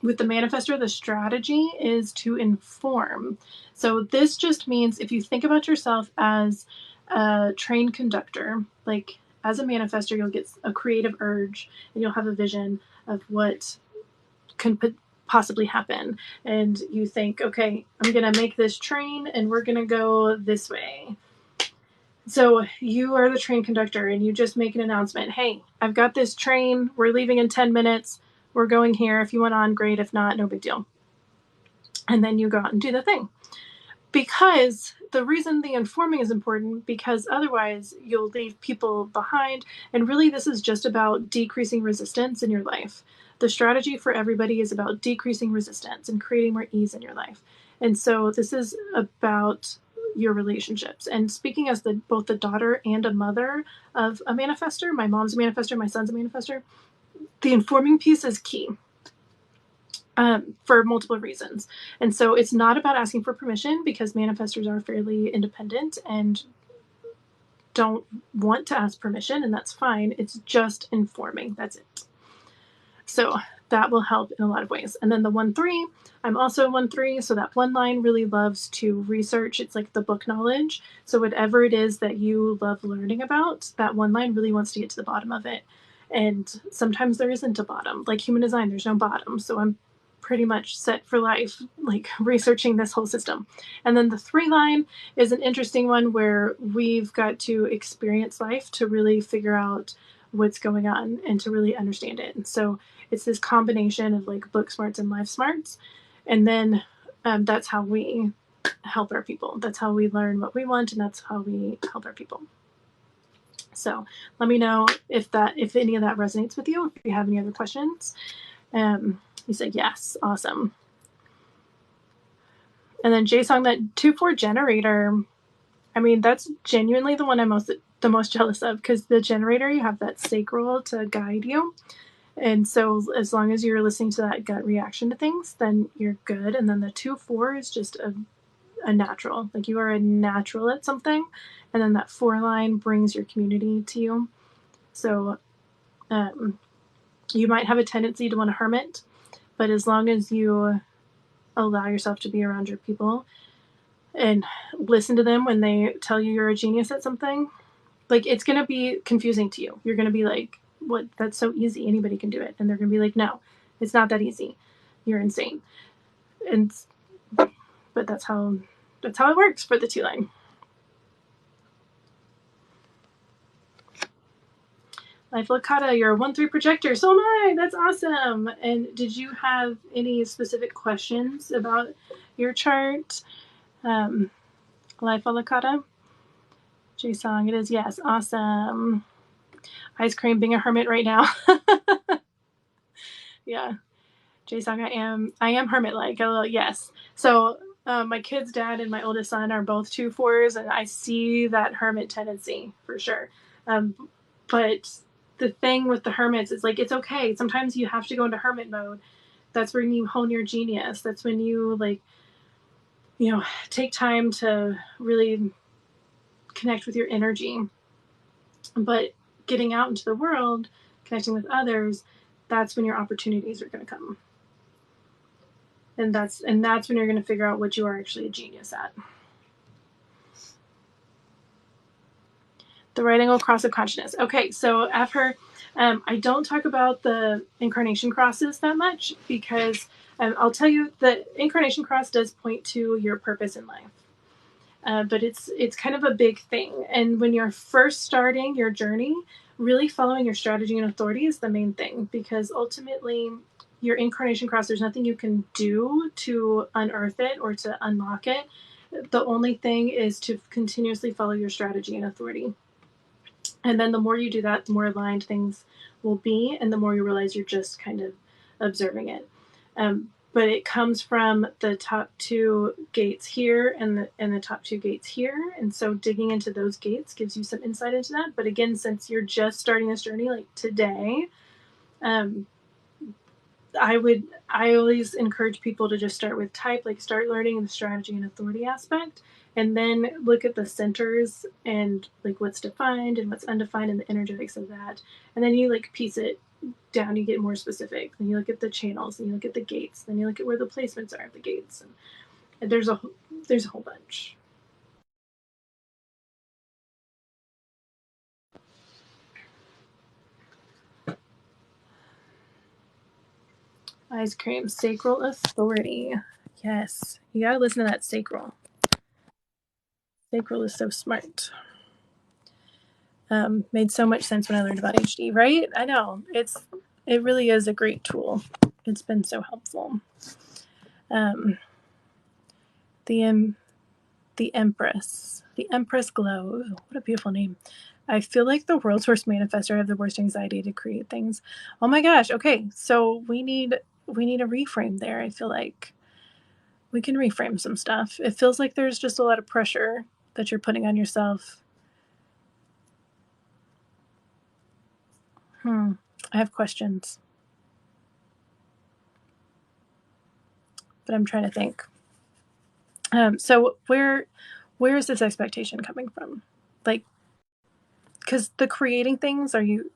with the manifester, the strategy is to inform. So this just means if you think about yourself as a trained conductor. Like as a manifestor, you'll get a creative urge and you'll have a vision of what can possibly happen. And you think, okay, I'm going to make this train and we're going to go this way. So you are the train conductor and you just make an announcement. Hey, I've got this train. We're leaving in 10 minutes. We're going here. If you want on, great. If not, no big deal. And then you go out and do the thing. Because the reason the informing is important, because otherwise you'll leave people behind. And really, this is just about decreasing resistance in your life. The strategy for everybody is about decreasing resistance and creating more ease in your life. And so this is about your relationships. And speaking as both the daughter and a mother of a manifestor, my mom's a manifestor, my son's a manifestor, the informing piece is key. For multiple reasons. And so it's not about asking for permission, because manifestors are fairly independent and don't want to ask permission, and that's fine. It's just informing. That's it. So that will help in a lot of ways. And then the 1-3, I'm also a 1-3, so that one line really loves to research. It's like the book knowledge. So whatever it is that you love learning about, that one line really wants to get to the bottom of it. And sometimes there isn't a bottom. Like human design, there's no bottom. So I'm pretty much set for life, like researching this whole system. And then the 3 line is an interesting one where we've got to experience life to really figure out what's going on and to really understand it. And so it's this combination of like book smarts and life smarts. And then that's how we help our people. That's how we learn what we want, and that's how we help our people. So let me know if any of that resonates with you, if you have any other questions. You said yes. Awesome. And then Jason, that 2-4 generator, I mean, that's genuinely the one I'm the most jealous of, because the generator, you have that sacral to guide you. And so as long as you're listening to that gut reaction to things, then you're good. And then the 2-4 is just a natural. Like you are a natural at something. And then that 4 line brings your community to you. So you might have a tendency to want to hermit, but as long as you allow yourself to be around your people and listen to them when they tell you you're a genius at something, like it's going to be confusing to you. You're going to be like, what? That's so easy. Anybody can do it. And they're going to be like, no, it's not that easy. You're insane. But that's how it works for the 2 line. Life Lakata, you're a 1-3 projector. So am I. That's awesome. And did you have any specific questions about your chart? Life Lakata? J-Song, it is, yes. Awesome. Ice cream, being a hermit right now. Yeah. J-Song, I am hermit-like. Yes. So my kid's dad and my oldest son are both 2-4s, and I see that hermit tendency for sure. But the thing with the hermits is like, it's okay. Sometimes you have to go into hermit mode. That's when you hone your genius. That's when you take time to really connect with your energy. But getting out into the world, connecting with others, that's when your opportunities are going to come. And that's when you're going to figure out what you are actually a genius at. The right angle cross of consciousness. Okay, so after I don't talk about the incarnation crosses that much, because I'll tell you the incarnation cross does point to your purpose in life. But it's kind of a big thing. And when you're first starting your journey, really following your strategy and authority is the main thing, because ultimately your incarnation cross, there's nothing you can do to unearth it or to unlock it. The only thing is to continuously follow your strategy and authority. And then the more you do that, the more aligned things will be, and the more you realize you're just kind of observing it. But it comes from the top 2 gates here and the top 2 gates here. And so digging into those gates gives you some insight into that. But again, since you're just starting this journey like today, I always encourage people to just start with type, like start learning the strategy and authority aspect, and then look at the centers and like what's defined and what's undefined and the energetics of that. And then you like piece it down, you get more specific. Then you look at the channels, and you look at the gates, then you look at where the placements are of the gates. And there's a whole bunch. Ice cream. Sacral authority. Yes. You gotta listen to that sacral. Sacral is so smart. Made so much sense when I learned about HD, right? I know. It really is a great tool. It's been so helpful. The Empress. The Empress Glow. Ooh, what a beautiful name. I feel like the world's worst manifestor. I have the worst anxiety to create things. Oh my gosh. Okay. So we need a reframe there. I feel like we can reframe some stuff. It feels like there's just a lot of pressure that you're putting on yourself. I have questions, but I'm trying to think. So where is this expectation coming from? Like, because the creating things, are you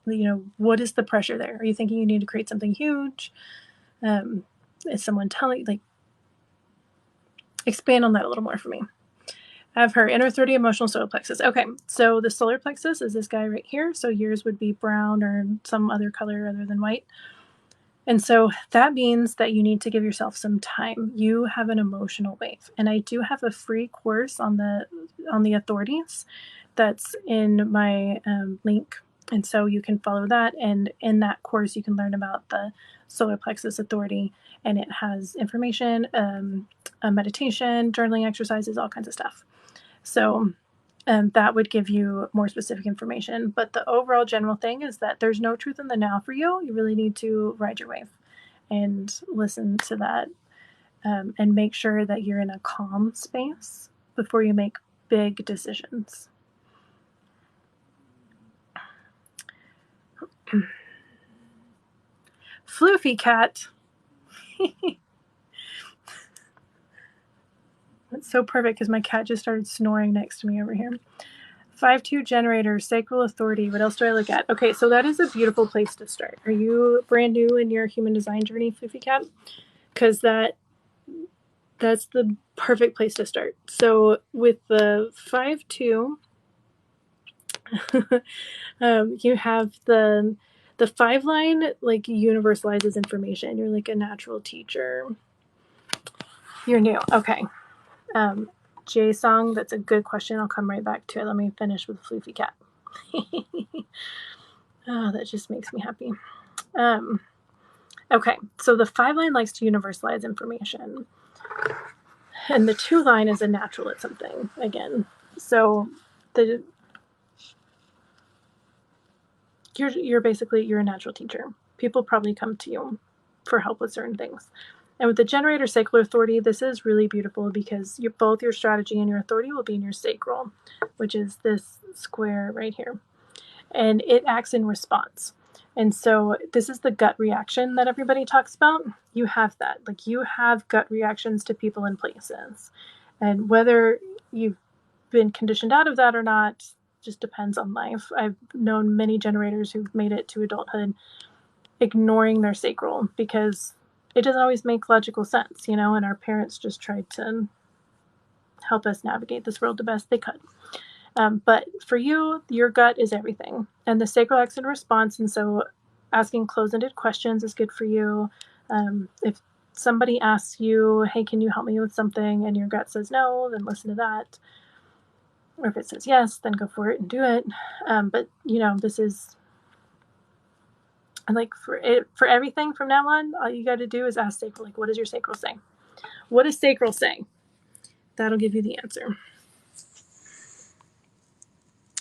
what is the pressure there? Are you thinking you need to create something huge? Is someone telling, like, expand on that a little more for me? I have her inner 30 emotional solar plexus. Okay, so the solar plexus is this guy right here. So yours would be brown or some other color other than white. And so that means that you need to give yourself some time. You have an emotional wave. And I do have a free course on the authorities that's in my link. And so you can follow that. And in that course, you can learn about the solar plexus authority. And it has information, a meditation, journaling exercises, all kinds of stuff. So that would give you more specific information. But the overall general thing is that there's no truth in the now for you. You really need to ride your wave and listen to that, and make sure that you're in a calm space before you make big decisions. Floofy cat. That's so perfect because my cat just started snoring next to me over here. 5-2 generator, sacral authority. What else do I look at? Okay, so that is a beautiful place to start. Are you brand new in your human design journey, Floofy cat? Because that's the perfect place to start. So with the 5-2, you have the 5 line, like, universalizes information. You're like a natural teacher. You're new. Okay. J Song, that's a good question. I'll come right back to it. Let me finish with Floofy Cat. Oh, that just makes me happy. Okay, so the 5 line likes to universalize information. And the 2 line is a natural at something, again. So you're basically, you're a natural teacher. People probably come to you for help with certain things. And with the generator sacral authority, this is really beautiful because both your strategy and your authority will be in your sacral, which is this square right here. And it acts in response. And so this is the gut reaction that everybody talks about. You have that. Like, you have gut reactions to people and places. And whether you've been conditioned out of that or not just depends on life. I've known many generators who've made it to adulthood ignoring their sacral because it doesn't always make logical sense, and our parents just tried to help us navigate this world the best they could. But for you, your gut is everything. And the sacral acts in response. And so asking closed-ended questions is good for you. If somebody asks you, hey, can you help me with something? And your gut says no, then listen to that. Or if it says yes, then go for it and do it. But, this is, like, for everything from now on, all you got to do is ask sacral, like, what does your sacral say? What does sacral say? That'll give you the answer.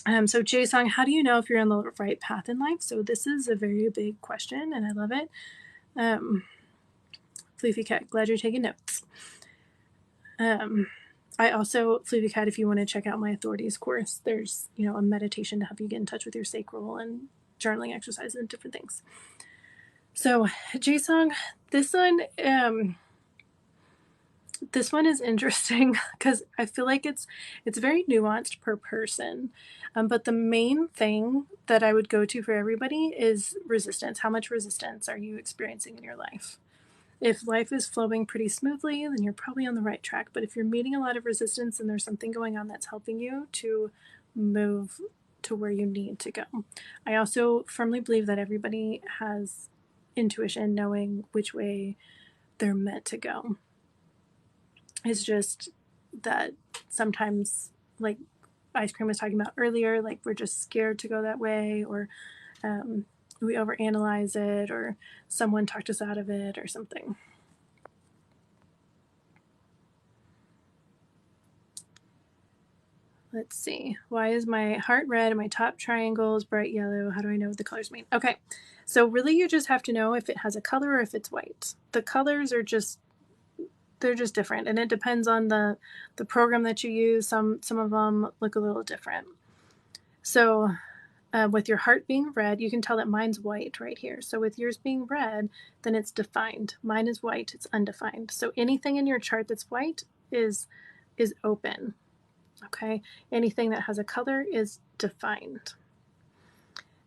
So Jae-sung, how do you know if you're on the right path in life? So this is a very big question, and I love it. Floofy Cat, glad you're taking notes. I also, Floofy Cat, if you want to check out my authorities course, there's, a meditation to help you get in touch with your sacral and journaling exercises and different things. So Jae-sung, this one is interesting because I feel like it's very nuanced per person. But the main thing that I would go to for everybody is resistance. How much resistance are you experiencing in your life? If life is flowing pretty smoothly, then you're probably on the right track. But if you're meeting a lot of resistance and there's something going on that's helping you to move to where you need to go. I also firmly believe that everybody has intuition, knowing which way they're meant to go. It's just that sometimes, like Ice Cream was talking about earlier, like we're just scared to go that way, or we overanalyze it, or someone talked us out of it or something. Let's see. Why is my heart red and my top triangle is bright yellow? How do I know what the colors mean? Okay, so really you just have to know if it has a color or if it's white. The colors are just, they're just different, and it depends on the program that you use. Some of them look a little different. So with your heart being red, you can tell that mine's white right here. So with yours being red, then it's defined. Mine is white, it's undefined. So anything in your chart that's white is open. Okay, anything that has a color is defined.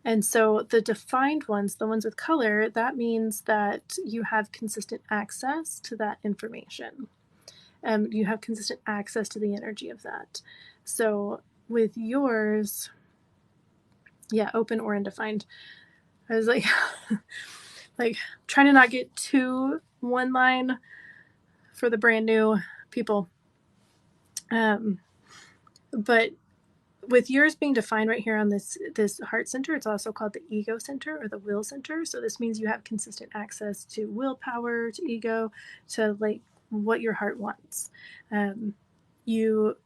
And so the defined ones, the ones with color, that means that you have consistent access to that information. You have consistent access to the energy of that. So with yours, yeah, open or undefined. I was like, like trying to not get too one line for the brand new people. But with yours being defined right here on this heart center, it's also called the ego center or the will center. So this means you have consistent access to willpower, to ego, to like what your heart wants. You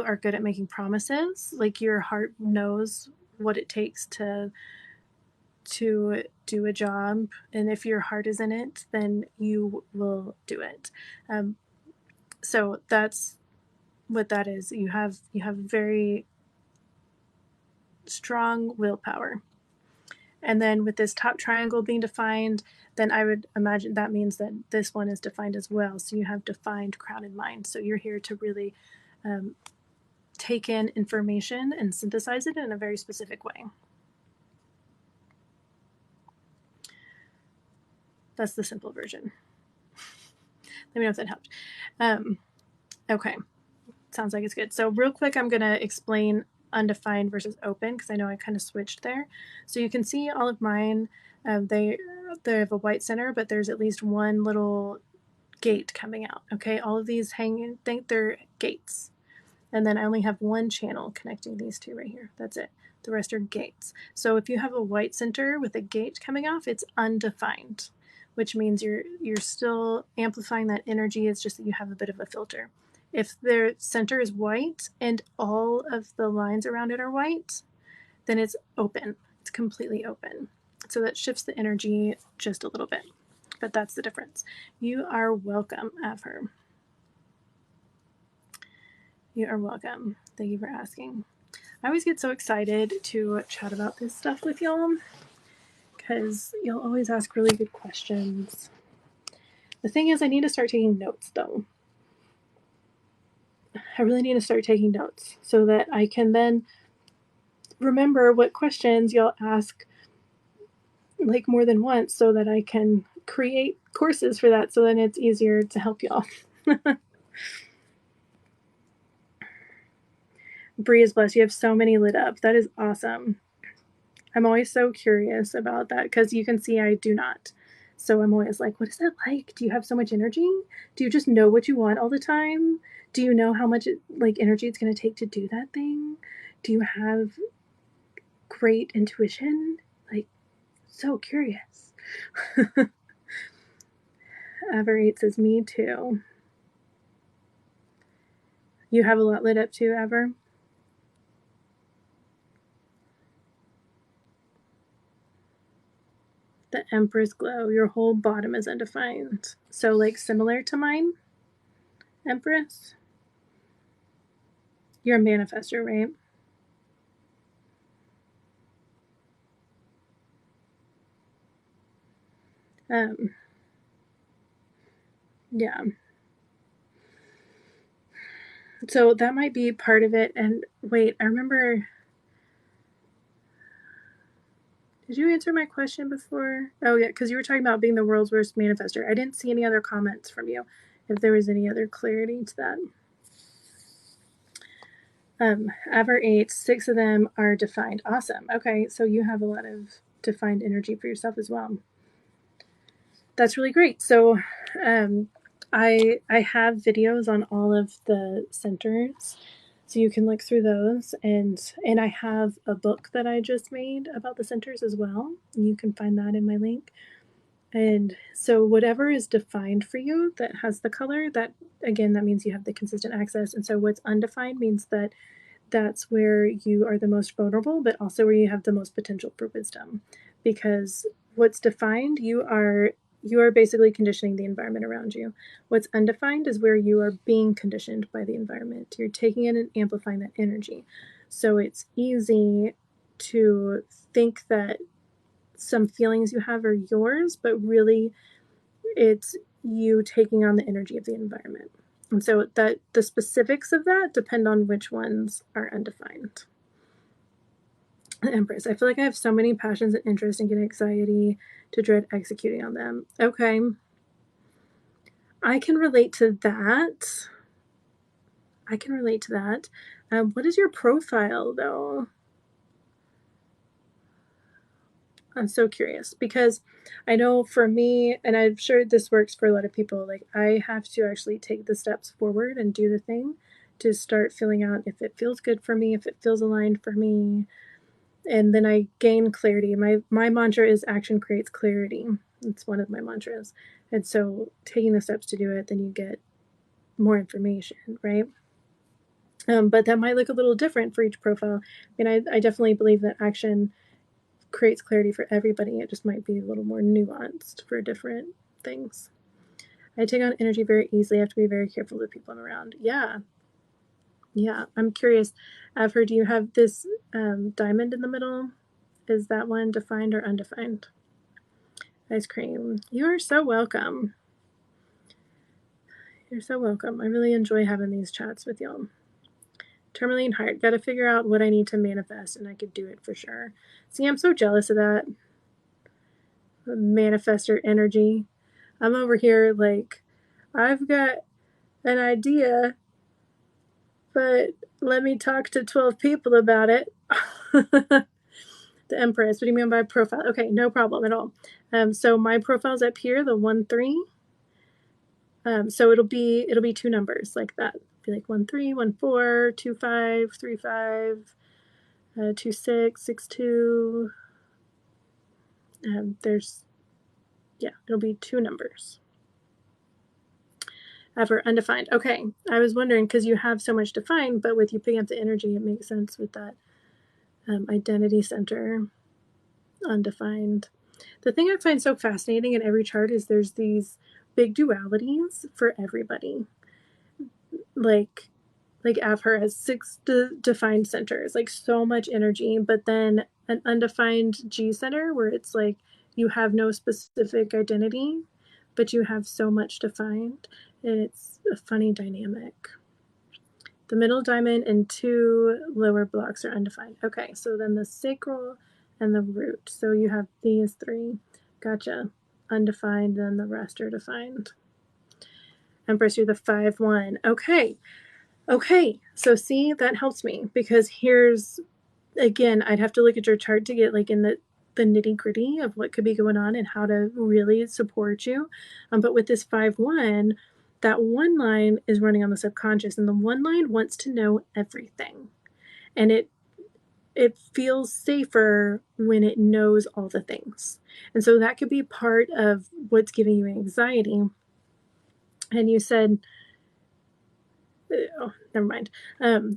are good at making promises. Like your heart knows what it takes to do a job, and if your heart is in it, then you will do it. So that's what that is. You have very strong willpower. And then with this top triangle being defined, then I would imagine that means that this one is defined as well. So you have defined crown in mind. So you're here to really take in information and synthesize it in a very specific way. That's the simple version. Let me know if that helped. Okay, sounds like it's good. So real quick, I'm going to explain undefined versus open, because I know I kind of switched there. So you can see all of mine, they have a white center, but there's at least one little gate coming out. Okay, all of these think they're gates. And then I only have one channel connecting these two right here. That's it. The rest are gates. So if you have a white center with a gate coming off, it's undefined, which means you're still amplifying that energy. It's just that you have a bit of a filter. If their center is white and all of the lines around it are white, then it's open. It's completely open. So that shifts the energy just a little bit. But that's the difference. You are welcome, Avher. You are welcome. Thank you for asking. I always get so excited to chat about this stuff with y'all because you'll always ask really good questions. The thing is, I need to start taking notes, though. I really need to start taking notes so that I can then remember what questions y'all ask like more than once, so that I can create courses for that, so then it's easier to help y'all. Bree is blessed. You have so many lit up. That is awesome. I'm always so curious about that because you can see I do not. So I'm always like, what is that like? Do you have so much energy? Do you just know what you want all the time? Do you know how much energy it's going to take to do that thing? Do you have great intuition? Like, so curious. Aver8 says, me too. You have a lot lit up too, Aver? The Empress glow. Your whole bottom is undefined. So like similar to mine, Empress? You're a manifestor, right? Yeah. So that might be part of it. And wait, I remember. Did you answer my question before? Oh, yeah, because you were talking about being the world's worst manifester. I didn't see any other comments from you, if there was any other clarity to that. Aver8, 6 of them are defined. Awesome. Okay, so you have a lot of defined energy for yourself as well. That's really great. So I have videos on all of the centers, so you can look through those, and I have a book that I just made about the centers as well, and you can find that in my link. And so whatever is defined for you that has the color, that again, that means you have the consistent access. And so what's undefined means that that's where you are the most vulnerable, but also where you have the most potential for wisdom. Because what's defined, you are basically conditioning the environment around you. What's undefined is where you are being conditioned by the environment. You're taking in and amplifying that energy. So it's easy to think that some feelings you have are yours, but really it's you taking on the energy of the environment. And so that the specifics of that depend on which ones are undefined. Empress, I feel like I have so many passions and interests and get anxiety to dread executing on them. Okay. I can relate to that. What is your profile, though? I'm so curious because I know for me, and I'm sure this works for a lot of people, like I have to actually take the steps forward and do the thing to start feeling out if it feels good for me, if it feels aligned for me. And then I gain clarity. My mantra is action creates clarity. It's one of my mantras. And so taking the steps to do it, then you get more information, right? But that might look a little different for each profile. I mean, I definitely believe that action creates clarity for everybody. It just might be a little more nuanced for different things. I take on energy very easily. I have to be very careful with people I'm around. Yeah. I'm curious. I've heard, do you have this diamond in the middle? Is that one defined or undefined? Ice cream. You are so welcome. You're so welcome. I really enjoy having these chats with y'all. Tourmaline heart. Got to figure out what I need to manifest, and I could do it for sure. See, I'm so jealous of that. Manifestor energy. I'm over here like, I've got an idea, but let me talk to 12 people about it. The Empress. What do you mean by profile? Okay, no problem at all. So my profile's up here, the 1-3. So it'll be 2 numbers like that. It'll be like 1-3, 1-4, 2-5, 3-5, 2-6, 6-2. It'll be 2 numbers. Ever undefined. Okay, I was wondering because you have so much defined, but with you picking up the energy, it makes sense with that identity center, undefined. The thing I find so fascinating in every chart is there's these big dualities for everybody. Like Avher has 6 defined centers, like so much energy, but then an undefined G center where it's like you have no specific identity, but you have so much defined, and it's a funny dynamic. The middle diamond and 2 lower blocks are undefined. Okay, so then the sacral and the root. So you have these 3. Gotcha. Undefined, then the rest are defined. Empress, you're the 5-1. Okay, so see, that helps me because here's, again, I'd have to look at your chart to get like in the nitty gritty of what could be going on and how to really support you. But with this 5-1, that 1 line is running on the subconscious, and the 1 line wants to know everything. And it feels safer when it knows all the things. And so that could be part of what's giving you anxiety. And you said, oh, never mind.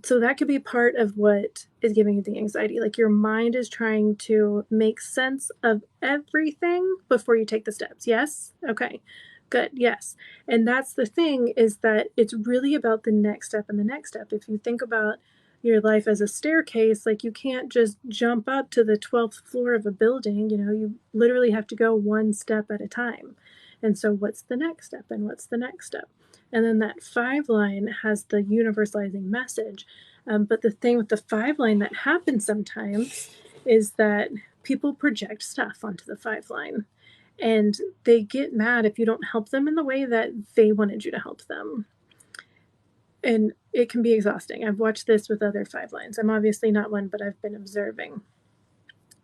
So that could be part of what is giving you the anxiety. Like your mind is trying to make sense of everything before you take the steps. Yes? Okay. Good. Yes. And that's the thing, is that it's really about the next step and the next step. If you think about your life as a staircase, like you can't just jump up to the 12th floor of a building, you literally have to go 1 step at a time. And so what's the next step and what's the next step? And then that 5 line has the universalizing message. But the thing with the 5 line that happens sometimes is that people project stuff onto the 5 line. And they get mad if you don't help them in the way that they wanted you to help them. And it can be exhausting. I've watched this with other 5 lines. I'm obviously not one, but I've been observing.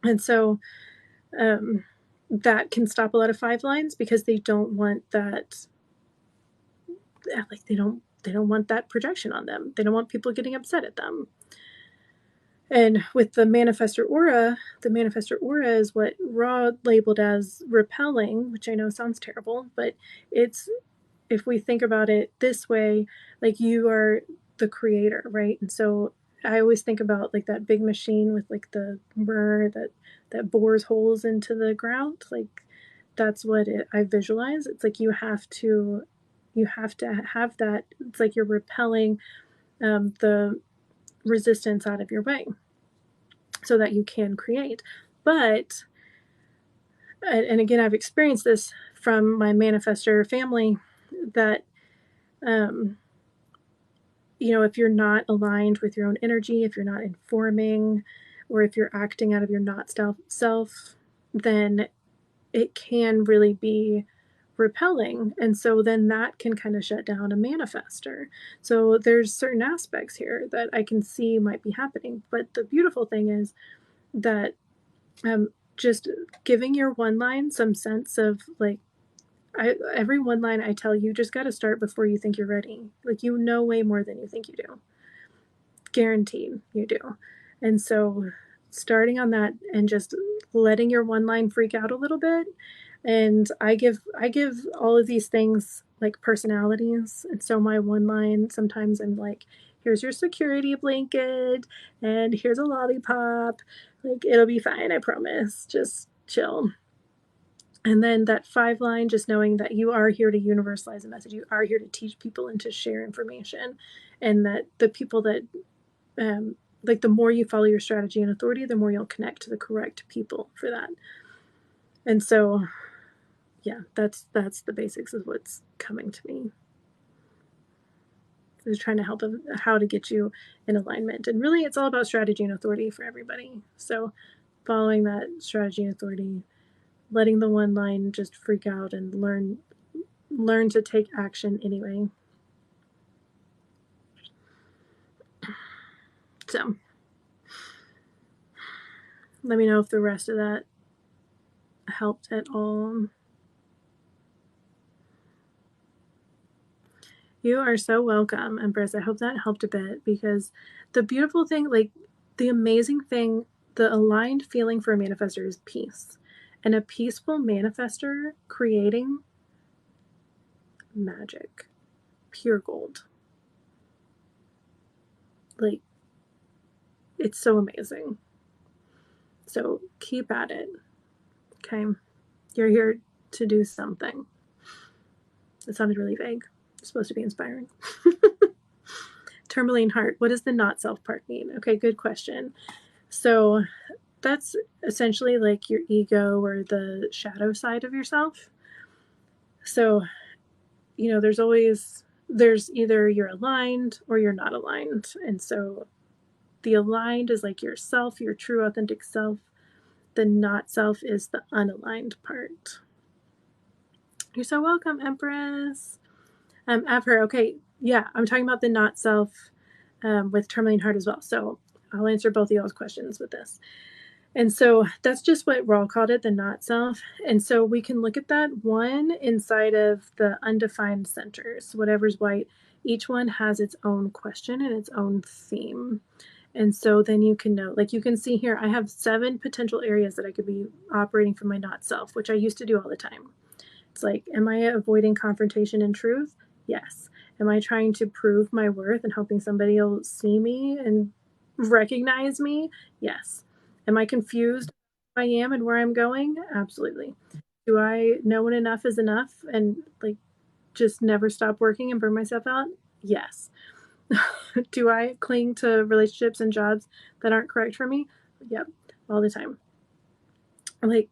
And so that can stop a lot of 5 lines because they don't want that, like they don't want that projection on them. They don't want people getting upset at them. And with the Manifesto Aura is what Ra labeled as repelling, which I know sounds terrible, but it's, if we think about it this way, like you are the creator, right? And so I always think about like that big machine with like the burr that bores holes into the ground. Like that's what I visualize. It's like you have to have that. It's like you're repelling the resistance out of your way so that you can create. But, and again, I've experienced this from my manifestor family, that if you're not aligned with your own energy, if you're not informing, or if you're acting out of your not self, then it can really be repelling. And so then that can kind of shut down a manifester. So there's certain aspects here that I can see might be happening. But the beautiful thing is that just giving your one line some sense of like, every one line I tell you just got to start before you think you're ready. Like, you know way more than you think you do. Guaranteed you do. And so starting on that and just letting your one line freak out a little bit. And I give all of these things like personalities. And so my one line, sometimes I'm like, here's your security blanket and here's a lollipop. Like, it'll be fine, I promise. Just chill. And then that 5 line, just knowing that you are here to universalize a message. You are here to teach people and to share information. And that the people that, like, the more you follow your strategy and authority, the more you'll connect to the correct people for that. And so, yeah, that's the basics of what's coming to me. Is trying to help them how to get you in alignment. And really, it's all about strategy and authority for everybody. So following that strategy and authority, letting the one line just freak out and learn to take action anyway. So let me know if the rest of that helped at all. You are so welcome, Empress. I hope that helped a bit, because the beautiful thing, like the amazing thing, the aligned feeling for a manifestor is peace. And a peaceful manifestor creating magic, pure gold. Like, it's so amazing. So keep at it. Okay. You're here to do something. It sounded really vague. It's supposed to be inspiring. Tourmaline heart. What does the not self part mean? Okay, good question. So that's essentially like your ego or the shadow side of yourself. So, there's either you're aligned or you're not aligned. And so the aligned is like yourself, your true authentic self. The not self is the unaligned part. You're so welcome, Empress. Ever, okay, yeah, I'm talking about the not self with tourmaline heart as well. So I'll answer both of y'all's questions with this. And so that's just what Rawl called it, the not self. And so we can look at that one inside of the undefined centers, whatever's white. Each one has its own question and its own theme. And so then you can know, like you can see here, I have 7 potential areas that I could be operating from my not self, which I used to do all the time. It's like, am I avoiding confrontation and truth? Yes. Am I trying to prove my worth and hoping somebody will see me and recognize me? Yes. Am I confused who I am and where I'm going? Absolutely. Do I know when enough is enough and like just never stop working and burn myself out? Yes. Do I cling to relationships and jobs that aren't correct for me? Yep, all the time. Like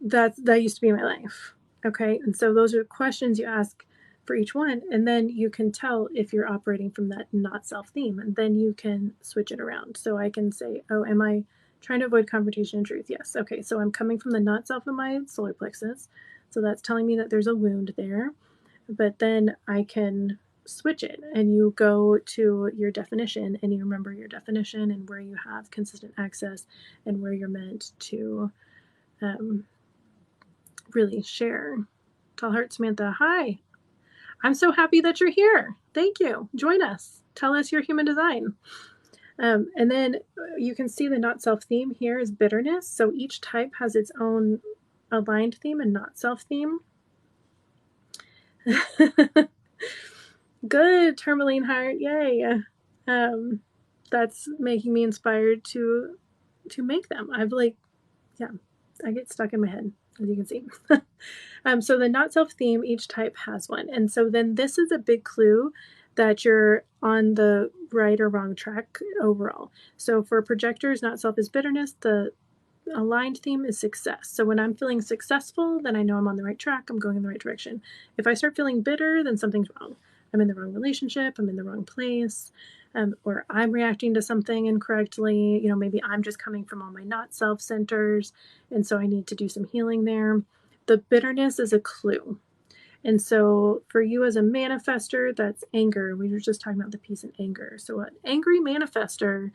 that used to be my life. Okay, and so those are questions you ask for each one, and then you can tell if you're operating from that not self theme, and then you can switch it around. So I can say, oh, am I trying to avoid confrontation and truth? Yes. Okay, so I'm coming from the not self of my solar plexus, so that's telling me that there's a wound there. But then I can switch it, and you go to your definition, and you remember your definition and where you have consistent access and where you're meant to really share. Tall Heart Samantha, hi. I'm so happy that you're here. Thank you. Join us. Tell us your human design. And then you can see the not self theme here is bitterness. So each type has its own aligned theme and not self theme. Good, Tourmaline Heart. Yay. That's making me inspired to make them. I get stuck in my head, as you can see. So the not self theme, each type has one. And so then this is a big clue that you're on the right or wrong track overall. So for projectors, not self is bitterness. The aligned theme is success. So when I'm feeling successful, then I know I'm on the right track. I'm going in the right direction. If I start feeling bitter, then something's wrong. I'm in the wrong relationship. I'm in the wrong place. Or I'm reacting to something incorrectly. Maybe I'm just coming from all my not self centers. And so I need to do some healing there. The bitterness is a clue. And so for you as a manifester, that's anger. We were just talking about the peace and anger. So an angry manifester,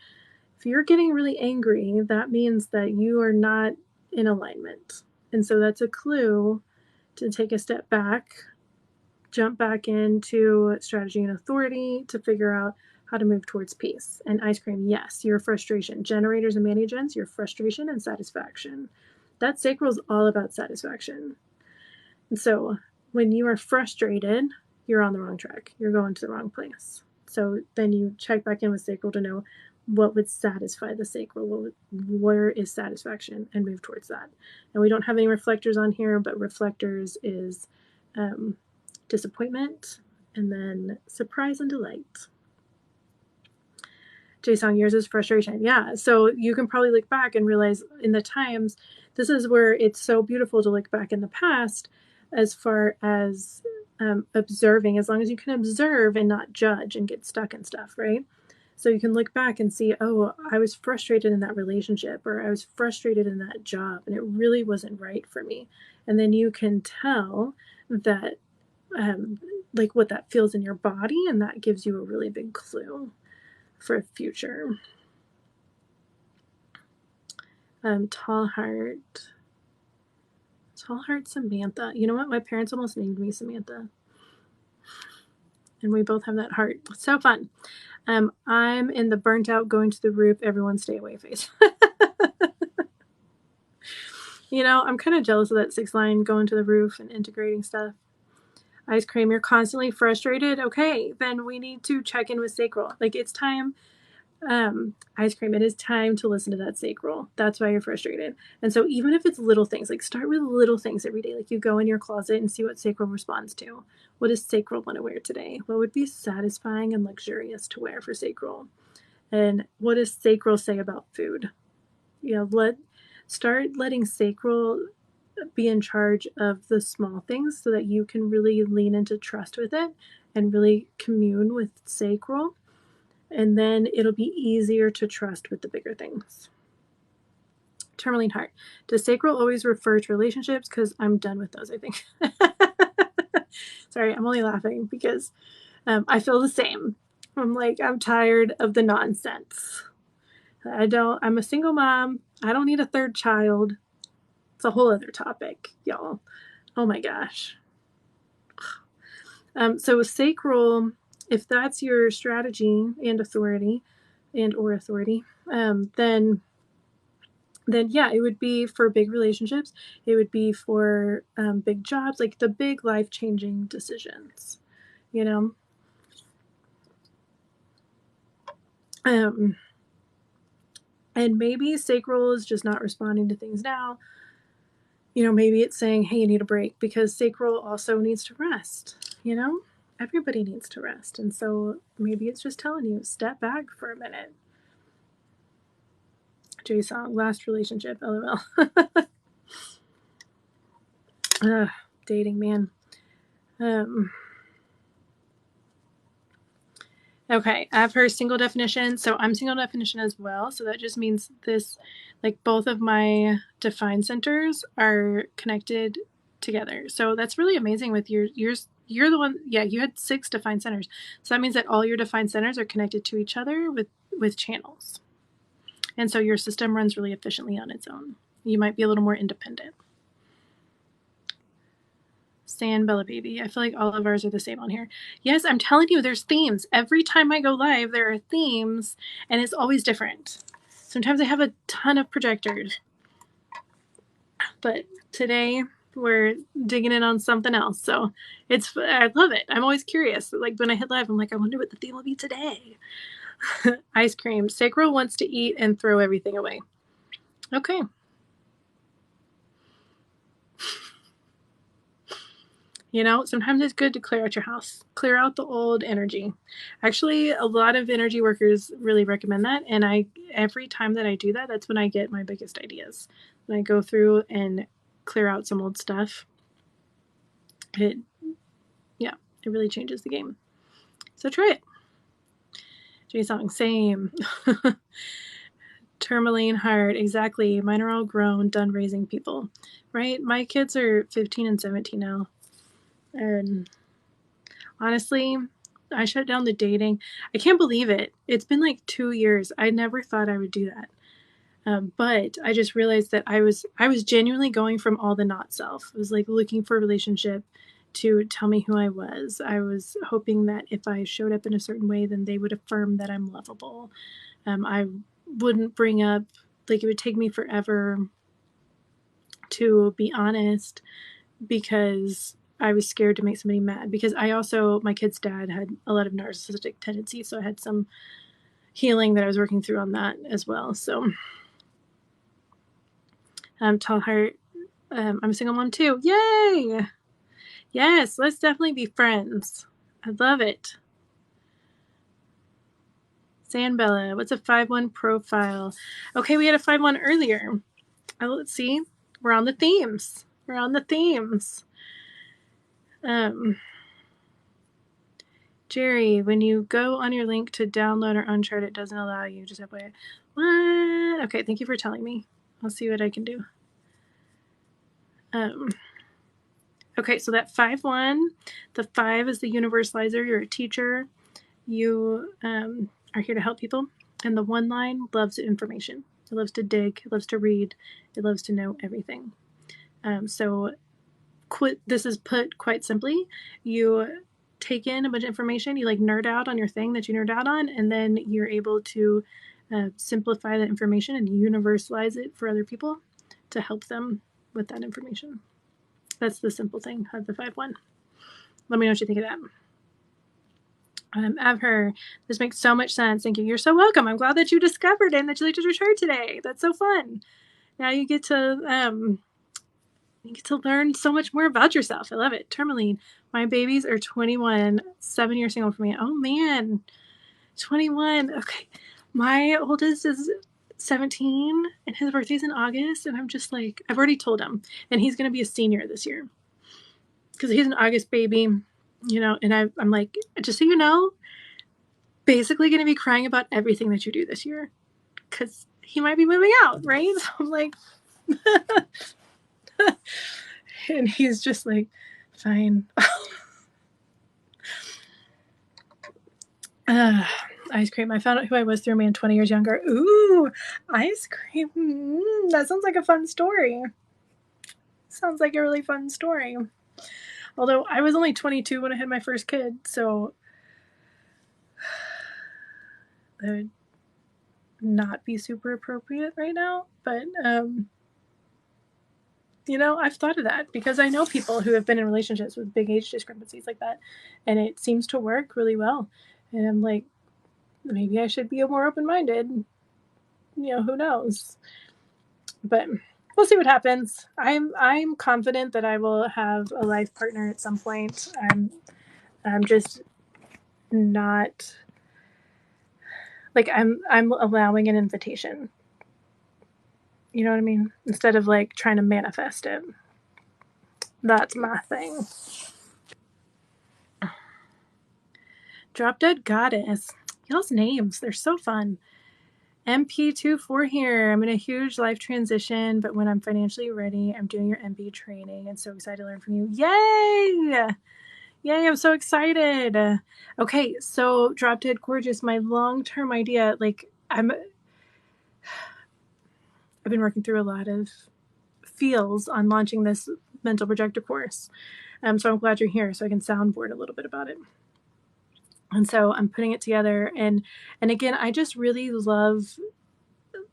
if you're getting really angry, that means that you are not in alignment. And so that's a clue to take a step back, jump back into strategy and authority to figure out how to move towards peace. And ice cream, yes, your frustration. Generators and mani-gens, your frustration and satisfaction. That sacral is all about satisfaction. And so when you are frustrated, you're on the wrong track. You're going to the wrong place. So then you check back in with sacral to know what would satisfy the sacral, where is satisfaction, and move towards that. And we don't have any reflectors on here, but reflectors is disappointment and then surprise and delight. Jason, yours is frustration. Yeah, so you can probably look back and realize in the times, this is where it's so beautiful to look back in the past as far as observing, as long as you can observe and not judge and get stuck in stuff, right? So you can look back and see, oh, I was frustrated in that relationship, or I was frustrated in that job, and it really wasn't right for me. And then you can tell that, like what that feels in your body, and that gives you a really big clue for future. Tall Heart Samantha. You know what? My parents almost named me Samantha. And we both have that heart. So fun. I'm in the burnt out, going to the roof, everyone stay away phase. I'm kind of jealous of that 6 line, going to the roof and integrating stuff. Ice cream, you're constantly frustrated. Okay, then we need to check in with sacral. Like, it's time. Ice cream, it is time to listen to that sacral. That's why you're frustrated. And so even if it's little things, like start with little things every day. Like you go in your closet and see what sacral responds to. What does sacral want to wear today? What would be satisfying and luxurious to wear for sacral? And what does sacral say about food? Start letting sacral be in charge of the small things so that you can really lean into trust with it and really commune with sacral. And then it'll be easier to trust with the bigger things. Tourmaline Heart. Does sacral always refer to relationships? Because I'm done with those, I think. Sorry, I'm only laughing because I feel the same. I'm tired of the nonsense. I'm a single mom. I don't need a third child. It's a whole other topic, y'all. Oh my gosh. So sacral, if that's your strategy and authority, then yeah, it would be for big relationships. It would be for big jobs, like the big life-changing decisions, and maybe sacral is just not responding to things now. Maybe it's saying, hey, you need a break, because sacral also needs to rest. Everybody needs to rest. And so maybe it's just telling you, step back for a minute. J-Song, last relationship, LOL. Dating, man. Okay, I have her single definition. So I'm single definition as well. So that just means this, like both of my defined centers are connected together. So that's really amazing with yours. You're the one, yeah, you had 6 defined centers. So that means that all your defined centers are connected to each other with channels. And so your system runs really efficiently on its own. you might be a little more independent. Sand Bella Baby. I feel like all of ours are the same on here. Yes, I'm telling you, there's themes. Every time I go live, there are themes, and it's always different. Sometimes I have a ton of projectors, but today we're digging in on something else. So I love it. I'm always curious. Like when I hit live, I'm like, I wonder what the theme will be today. Ice cream. Sacral wants to eat and throw everything away. Okay. You know, sometimes it's good to clear out your house, clear out the old energy. Actually, a lot of energy workers really recommend that. And every time that I do that, that's when I get my biggest ideas. When I go through and clear out some old stuff, it really changes the game. So try it. Jay Song, same. Tourmaline Heart, exactly. Mine are all grown, done raising people, right? My kids are 15 and 17 now. And honestly, I shut down the dating. I can't believe it. It's been like 2 years. I never thought I would do that. But I just realized that I was genuinely going from all the not self. I was like looking for a relationship to tell me who I was. I was hoping that if I showed up in a certain way, then they would affirm that I'm lovable. I wouldn't bring up, like, it would take me forever to be honest because I was scared to make somebody mad. Because my kid's dad had a lot of narcissistic tendencies, so I had some healing that I was working through on that as well. So, Tall Heart, I'm a single mom too. Yay! Yes, let's definitely be friends. I love it. Sandbella, what's a 5-1 profile? Okay, we had a 5-1 earlier. Let's see. We're on the themes. Jerry, when you go on your link to download or unchart, it doesn't allow you. Just FYI. What? Okay, thank you for telling me. I'll see what I can do. Okay, so that 5-1, the 5 is the universalizer. You're a teacher. You are here to help people. And the 1 line loves information. It loves to dig. It loves to read. It loves to know everything. This is put quite simply. You take in a bunch of information. You like nerd out on your thing that you nerd out on, and then you're able to simplify that information and universalize it for other people to help them with that information. That's the simple thing of the 5-1. Let me know what you think of that. Abher, this makes so much sense. Thank you. You're so welcome. I'm glad that you discovered it and that you liked your chart today. That's so fun. Now you get to learn so much more about yourself. I love it. Tourmaline, my babies are 21, 7 years single for me. Oh man, 21. Okay, my oldest is 17 and his birthday's in August, and I'm just like, I've already told him, and he's gonna be a senior this year because he's an August baby, and I'm like, just so you know, basically gonna be crying about everything that you do this year because he might be moving out, right? So I'm like and he's just like, fine. Ice cream. I found out who I was through a man 20 years younger. Ooh, ice cream. That sounds like a fun story. Sounds like a really fun story. Although I was only 22 when I had my first kid, so that would not be super appropriate right now. But, I've thought of that because I know people who have been in relationships with big age discrepancies like that, and it seems to work really well. And I'm like, maybe I should be more open-minded. Who knows? But we'll see what happens. I'm confident that I will have a life partner at some point. I'm just not like I'm allowing an invitation. You know what I mean? Instead of like trying to manifest it. That's my thing. Drop Dead Goddess. Y'all's names, they're so fun. MP24 here. I'm in a huge life transition, but when I'm financially ready, I'm doing your MP training and so excited to learn from you. Yay! Yay, I'm so excited. Okay, so Drop Dead Gorgeous, my long-term idea, like I've been working through a lot of feels on launching this mental projector course. So I'm glad you're here so I can soundboard a little bit about it. And so I'm putting it together. And again, I just really love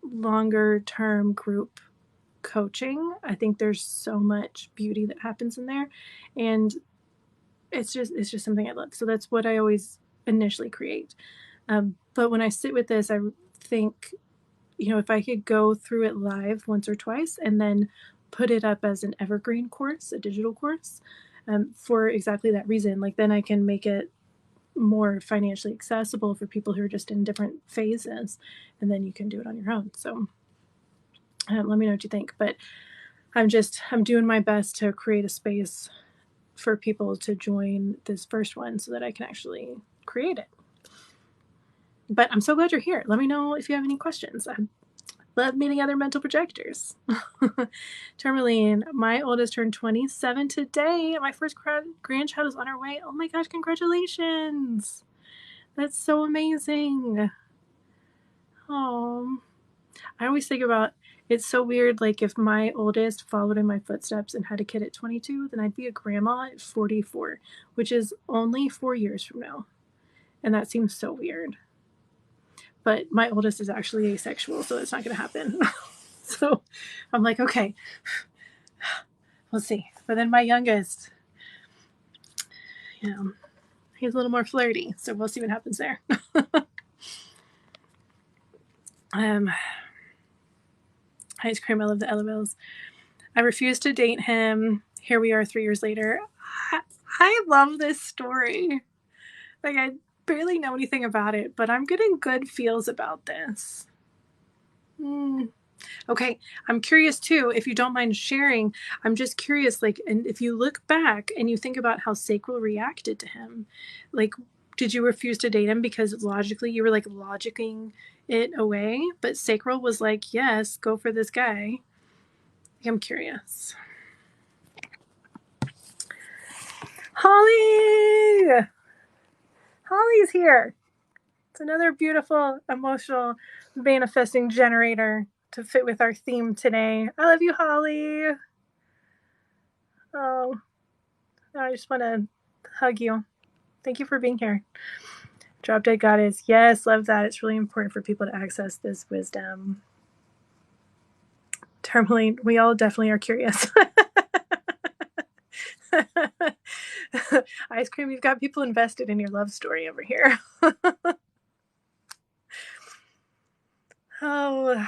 longer term group coaching. I think there's so much beauty that happens in there. And it's just something I love. So that's what I always initially create. But when I sit with this, I think, if I could go through it live once or twice and then put it up as an evergreen course, a digital course, for exactly that reason, like then I can make it more financially accessible for people who are just in different phases, and then you can do it on your own. So let me know what you think. But I'm doing my best to create a space for people to join this first one so that I can actually create it. But I'm so glad you're here. Let me know if you have any questions. I love meeting other mental projectors. Tourmaline, my oldest turned 27 today. My first grandchild is on her way. Oh my gosh, congratulations. That's so amazing. Oh, I always think about, it's so weird, like if my oldest followed in my footsteps and had a kid at 22, then I'd be a grandma at 44, which is only 4 years from now. And that seems so weird. But my oldest is actually asexual, so it's not going to happen. So I'm like, okay, we'll see. But then my youngest, he's a little more flirty, so we'll see what happens there. Ice cream, I love the LOLs. I refused to date him. Here we are 3 years later. I love this story. Like, I barely know anything about it, but I'm getting good feels about this. Okay, I'm curious too, if you don't mind sharing, I'm just curious, like, and if you look back and you think about how Sacral reacted to him, like, did you refuse to date him because logically you were like logicking it away, but Sacral was like, yes, go for this guy? I'm curious. Holly's here. It's another beautiful, emotional, manifesting generator to fit with our theme today. I love you, Holly. Oh, I just want to hug you. Thank you for being here. Drop Dead Goddess. Yes, love that. It's really important for people to access this wisdom. Tourmaline, we all definitely are curious. Ice cream, you've got people invested in your love story over here. Oh,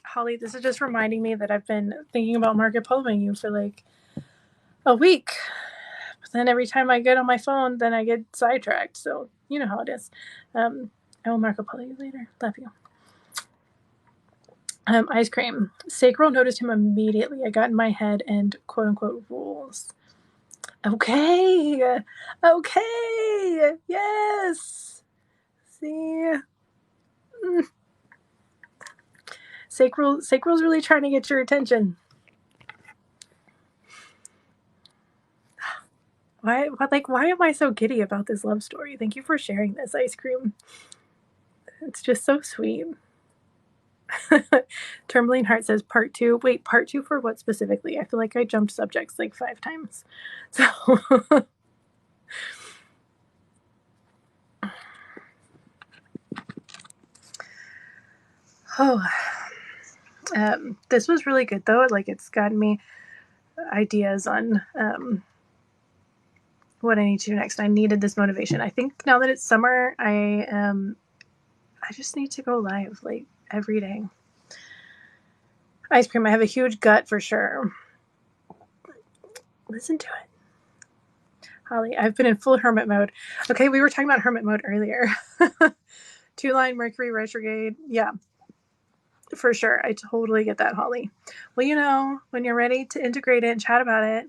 Holly, this is just reminding me that I've been thinking about Marco Poloing you for like a week. But then every time I get on my phone, then I get sidetracked. So you know how it is. I will Marco Polo you later. Love you. Ice cream. Sacral noticed him immediately. I got in my head and quote unquote rules. Okay. Yes. See. Sacral's really trying to get your attention. Why am I so giddy about this love story? Thank you for sharing this, Ice cream. It's just so sweet. Turbling Heart says part 2. Wait, part 2 for what specifically? I feel like I jumped subjects like 5 times. So this was really good though. Like, it's gotten me ideas on what I need to do next. I needed this motivation. I think now that it's summer, I just need to go live like every day. Ice cream, I have a huge gut for sure. Listen to it. Holly, I've been in full hermit mode. Okay, we were talking about hermit mode earlier. 2-line Mercury retrograde. Yeah, for sure. I totally get that, Holly. Well, when you're ready to integrate it and chat about it,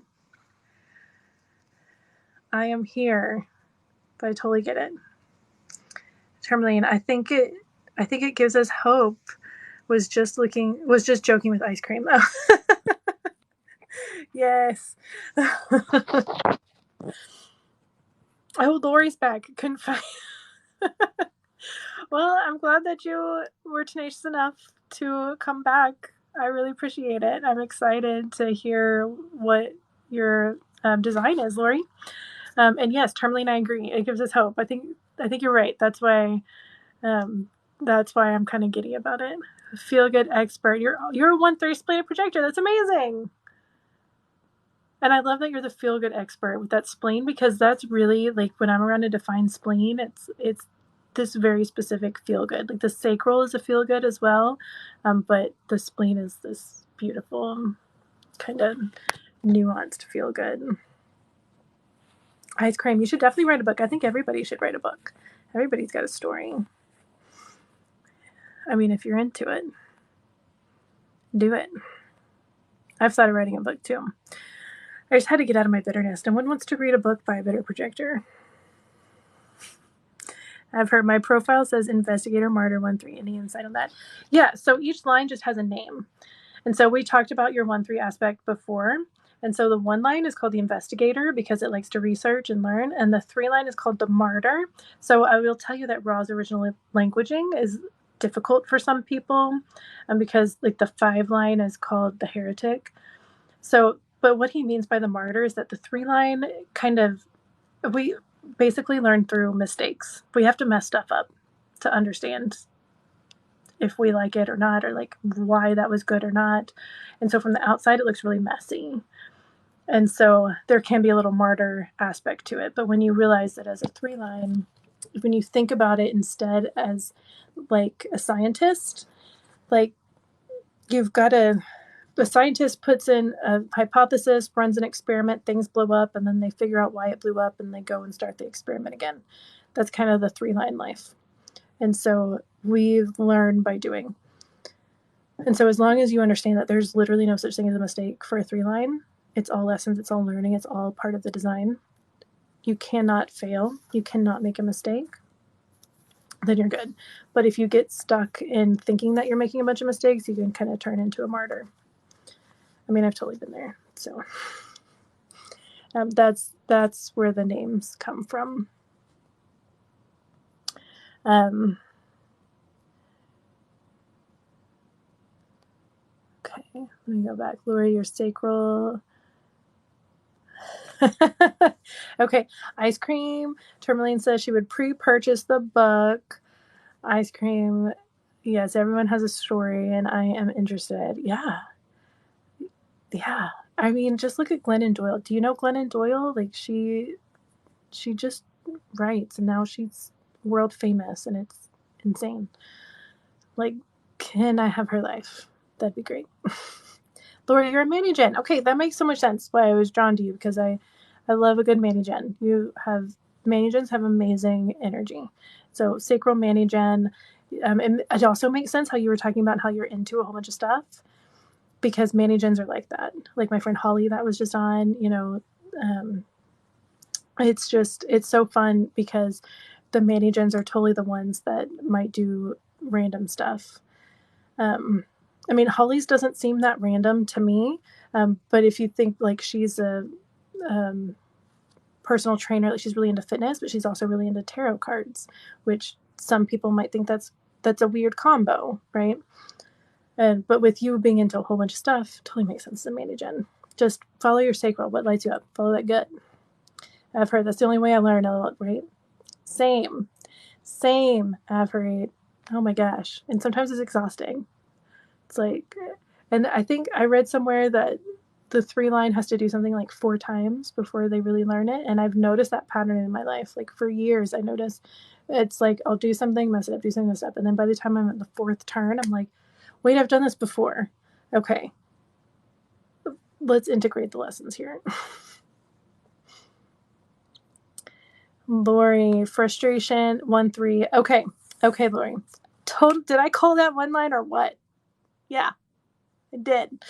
I am here. But I totally get it. Tourmaline, I think it gives us hope. Was just joking with ice cream. Yes. Oh, Lori's back. Couldn't find. Well, I'm glad that you were tenacious enough to come back. I really appreciate it. I'm excited to hear what your design is, Lori. And yes, Tourmaline, I agree. It gives us hope. I think you're right. That's why I'm kind of giddy about it. Feel good expert. You're a 1/3 split projector. That's amazing. And I love that you're the feel good expert with that spleen, because that's really like when I'm around to define spleen, it's this very specific feel good. Like the sacral is a feel good as well, but the spleen is this beautiful kind of nuanced feel good. Ice cream. You should definitely write a book. I think everybody should write a book. Everybody's got a story. I mean, if you're into it, do it. I've thought of writing a book too. I just had to get out of my bitterness. No one wants to read a book by a bitter projector. I've heard my profile says Investigator Martyr 1-3. Any insight on that? Yeah, so each line just has a name. And so we talked about your 1-3 aspect before. And so the 1 line is called the Investigator because it likes to research and learn. And the 3 line is called the Martyr. So I will tell you that Ra's original languaging is difficult for some people, because like the 5 line is called the Heretic. So, but what he means by the Martyr is that the 3 line kind of, we basically learn through mistakes. We have to mess stuff up to understand if we like it or not, or like why that was good or not. And so from the outside, it looks really messy. And so there can be a little martyr aspect to it. But when you realize that as a 3 line, when you think about it instead as like a scientist, like you've got a scientist puts in a hypothesis, runs an experiment, things blow up, and then they figure out why it blew up and they go and start the experiment again. That's kind of the 3 line life. And so we learn by doing. And so as long as you understand that there's literally no such thing as a mistake for a 3 line, it's all lessons, it's all learning, it's all part of the design. You cannot fail. You cannot make a mistake. Then you're good. But if you get stuck in thinking that you're making a bunch of mistakes, you can kind of turn into a martyr. I mean, I've totally been there. So that's where the names come from. Okay, let me go back. Lori, your sacral. Okay, ice cream. Tourmaline says she would pre-purchase the book. Ice cream. Yes, everyone has a story, and I am interested. Yeah. I mean, just look at Glennon Doyle. Do you know Glennon Doyle? Like she just writes, and now she's world famous, and it's insane. Like, can I have her life? That'd be great. Laura, you're a Manigen. Okay, that makes so much sense why I was drawn to you, because I love a good Manigen. Manigens have amazing energy. So sacral Manigen. And it also makes sense how you were talking about how you're into a whole bunch of stuff, because Manigens are like that. Like my friend Holly that was just on, it's so fun because the Manigens are totally the ones that might do random stuff. I mean, Holly's doesn't seem that random to me, but if you think like she's a personal trainer, like she's really into fitness, but she's also really into tarot cards, which some people might think that's a weird combo, right? But with you being into a whole bunch of stuff, totally makes sense to Manigen. Just follow your sacral. What lights you up? Follow that gut. I've heard that's the only way I learn, right? Same. I've heard. Oh my gosh. And sometimes it's exhausting. It's like, and I think I read somewhere that the 3 line has to do something like 4 times before they really learn it. And I've noticed that pattern in my life. Like for years, I noticed it's like, I'll do something, mess it up, do something, mess it up. And then by the time I'm at the 4th turn, I'm like, wait, I've done this before. Okay. Let's integrate the lessons here. Lori, frustration, 1-3. Okay, Lori. Did I call that 1 line or what? Yeah, I did.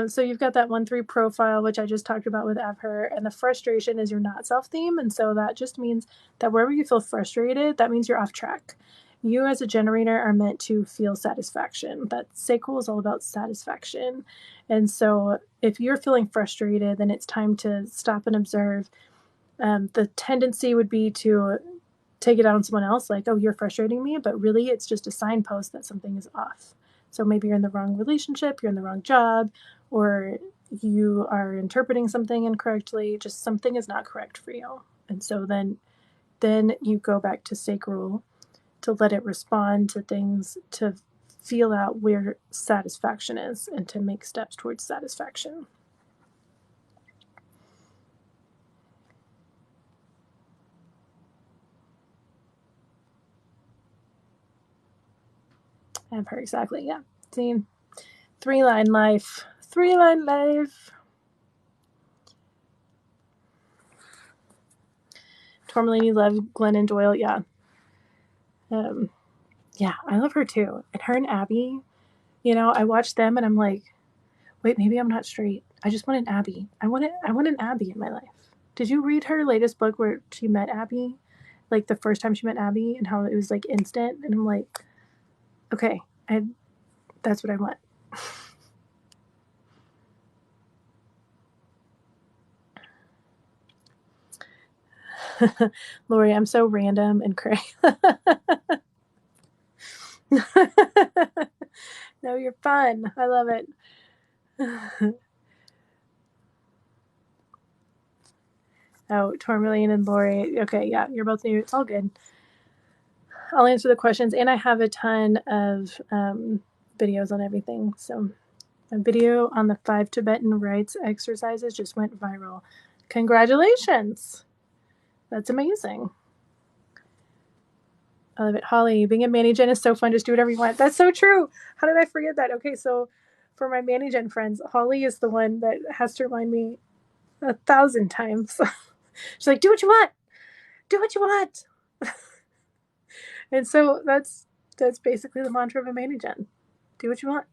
So you've got that 1-3 profile, which I just talked about with Abher, and the frustration is your not self theme. And so that just means that wherever you feel frustrated, that means you're off track. You as a generator are meant to feel satisfaction. That sacral is all about satisfaction. And so if you're feeling frustrated, then it's time to stop and observe. The tendency would be to take it out on someone else, like, oh, you're frustrating me, but really it's just a signpost that something is off. So maybe you're in the wrong relationship, you're in the wrong job, or you are interpreting something incorrectly. Just something is not correct for you. And so then you go back to sacral to let it respond to things, to feel out where satisfaction is, and to make steps towards satisfaction. Empire, exactly, yeah. See, three-line life. Three-line life. Tourmaline, love Glennon Doyle, yeah. Yeah, I love her too. And her and Abby, you know, I watched them and I'm like, wait, maybe I'm not straight. I just want an Abby. I want an Abby in my life. Did you read her latest book where she met Abby? Like the first time she met Abby, and how it was like instant? And I'm like, okay, that's what I want. Lori, I'm so random and cray. No, you're fun. I love it. Oh, Tourmaline and Lori. Okay, yeah, you're both new. It's all good. I'll answer the questions, and I have a ton of videos on everything. So a video on the 5 Tibetan rites exercises just went viral. Congratulations. That's amazing. I love it. Holly, being a Manny Gen is so fun. Just do whatever you want. That's so true. How did I forget that? Okay, so for my Manny Gen friends, Holly is the one that has to remind me 1,000 times. She's like, do what you want. Do what you want. And so that's basically the mantra of a Manny Gen. Do what you want.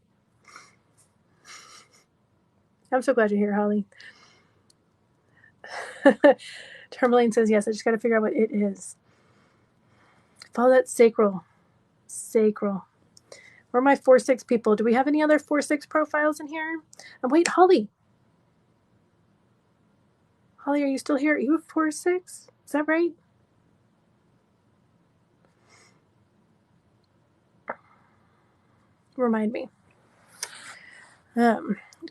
I'm so glad you're here, Holly. Tourmaline says, yes, I just got to figure out what it is. Follow that sacral. Sacral. Where are my 4-6 people? Do we have any other 4-6 profiles in here? And wait, Holly. Holly, are you still here? Are you a 4-6? Is that right? Remind me.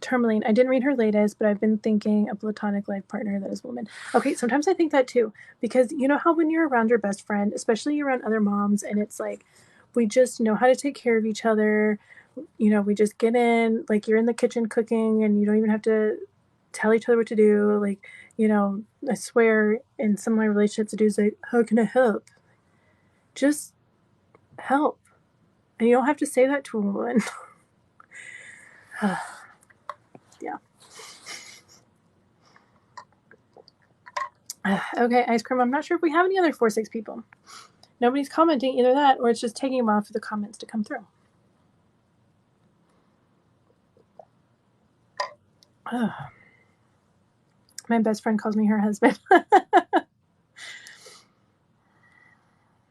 Tourmaline, I didn't read her latest, but I've been thinking a platonic life partner that is a woman. Okay, sometimes I think that too, because you know how when you're around your best friend, especially around other moms, and it's like, we just know how to take care of each other. You know, we just get in, like you're in the kitchen cooking and you don't even have to tell each other what to do. Like, you know, I swear in some of my relationships, the dude's like, how can I help? Just help. And you don't have to say that to a woman. Yeah. Okay, Ice Cream, I'm not sure if we have any other 4-6 people. Nobody's commenting, either that or it's just taking a while for the comments to come through. My best friend calls me her husband.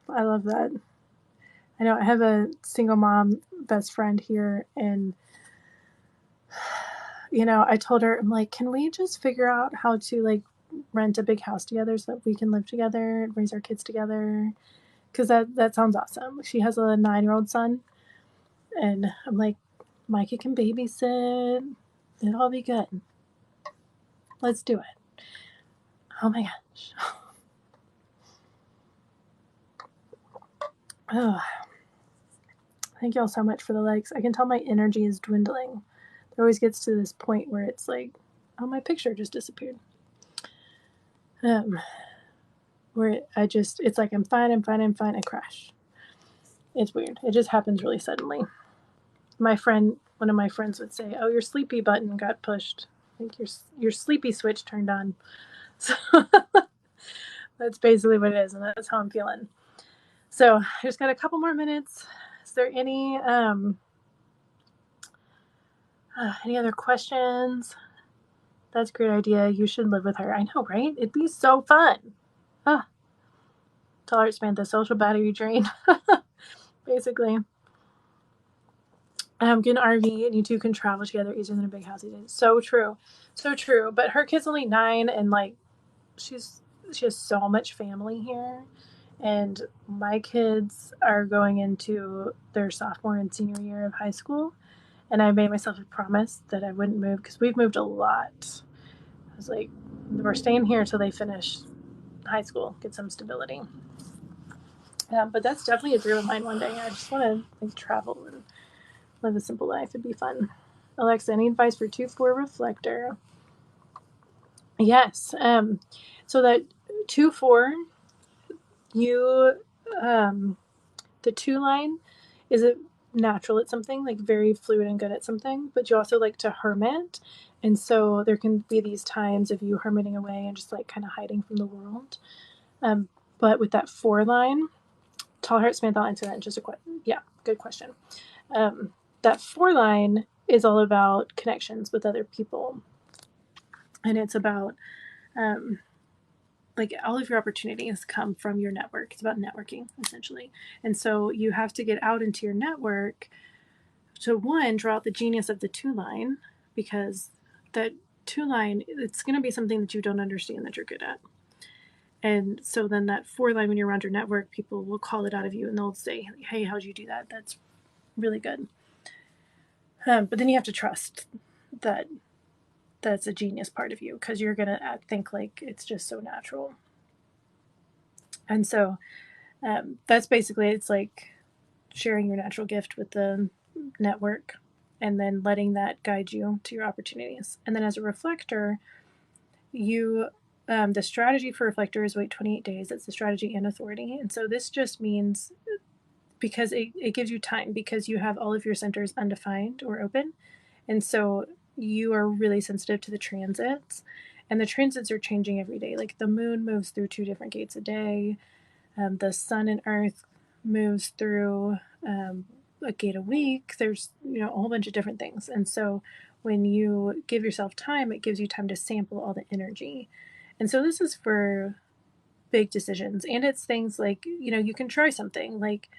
I love that. I know I have a single mom best friend here, and you know, I told her, I'm like, can we just figure out how to like rent a big house together so that we can live together and raise our kids together? Because that sounds awesome. She has a 9-year-old son, and I'm like, Mikey can babysit. It'll all be good. Let's do it. Oh my gosh. Oh. Thank you all so much for the likes. I can tell my energy is dwindling. It always gets to this point where it's like, oh, my picture just disappeared. Where it's like, I'm fine, I crash. It's weird. It just happens really suddenly. One of my friends would say, oh, your sleepy button got pushed. I think your sleepy switch turned on. So that's basically what it is, and that's how I'm feeling. So I just got a couple more minutes. Is there any other questions? That's a great idea. You should live with her. I know, right? It'd be so fun. Tell her spent the social battery drain. Basically. Get an RV and you two can travel together easier than a big house. So true. So true. But her kid's only 9, and like she has so much family here. and my kids are going into their sophomore and senior year of high school, and I made myself a promise that I wouldn't move because we've moved a lot. I was like, we're staying here until they finish high school, get some stability. But that's definitely a dream of mine one day. I just want to like travel and live a simple life. It'd be fun. Alexa, any advice for 2-4 reflector? Yes. So that 2-4, you the 2 line is a natural at something, like very fluid and good at something, but you also like to hermit. And so there can be these times of you hermiting away and just like kind of hiding from the world. But with that 4 line, tall heart, Samantha, I'll answer that in just a question. Yeah, good question. That 4 line is all about connections with other people. And it's about like all of your opportunities come from your network. It's about networking, essentially. And so you have to get out into your network to, one, draw out the genius of the 2 line, because that 2 line, it's going to be something that you don't understand that you're good at. And so then that 4 line, when you're around your network, people will call it out of you and they'll say, hey, how'd you do that? That's really good. But then you have to trust that that's a genius part of you, because you're going to think like it's just so natural. And so that's basically, it's like sharing your natural gift with the network and then letting that guide you to your opportunities. And then as a reflector, you the strategy for reflector is wait 28 days. That's the strategy and authority. And so this just means, because it gives you time, because you have all of your centers undefined or open. And so you are really sensitive to the transits, and the transits are changing every day. Like the moon moves through 2 different gates a day. The sun and earth moves through a gate a week. There's a whole bunch of different things. And so when you give yourself time, it gives you time to sample all the energy. And so this is for big decisions. And it's things like, you can try something like,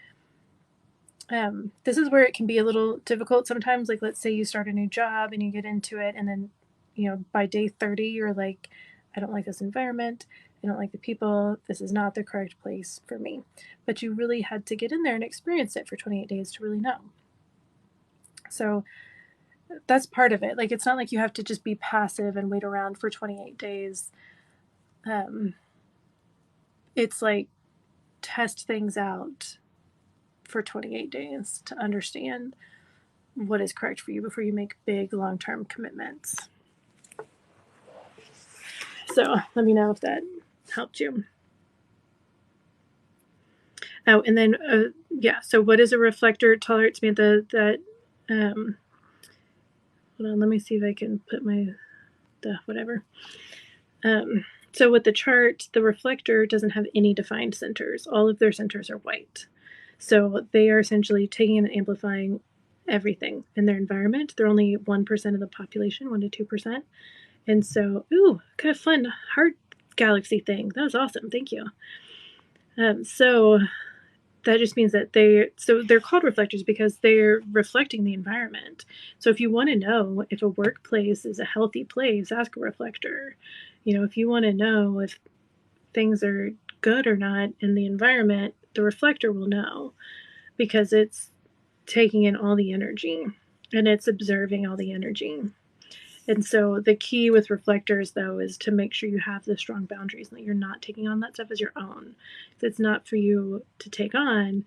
this is where it can be a little difficult sometimes. Like, let's say you start a new job and you get into it, and then, by day 30, you're like, I don't like this environment. I don't like the people. This is not the correct place for me. But you really had to get in there and experience it for 28 days to really know. So that's part of it. Like, it's not like you have to just be passive and wait around for 28 days. It's like, test things out for 28 days to understand what is correct for you before you make big long-term commitments. So let me know if that helped you. Oh, and then so what is a reflector? Tolerance, Samantha, that hold on, let me see if I can put whatever. So with the chart, the reflector doesn't have any defined centers. All of their centers are white. So they are essentially taking and amplifying everything in their environment. They're only 1% of the population, 1 to 2%. And so, kind of fun heart galaxy thing. That was awesome. Thank you. So that just means that they're called reflectors because they're reflecting the environment. So if you want to know if a workplace is a healthy place, ask a reflector. If you want to know if things are good or not in the environment, the reflector will know, because it's taking in all the energy and it's observing all the energy. And so the key with reflectors, though, is to make sure you have the strong boundaries and that you're not taking on that stuff as your own. If it's not for you to take on,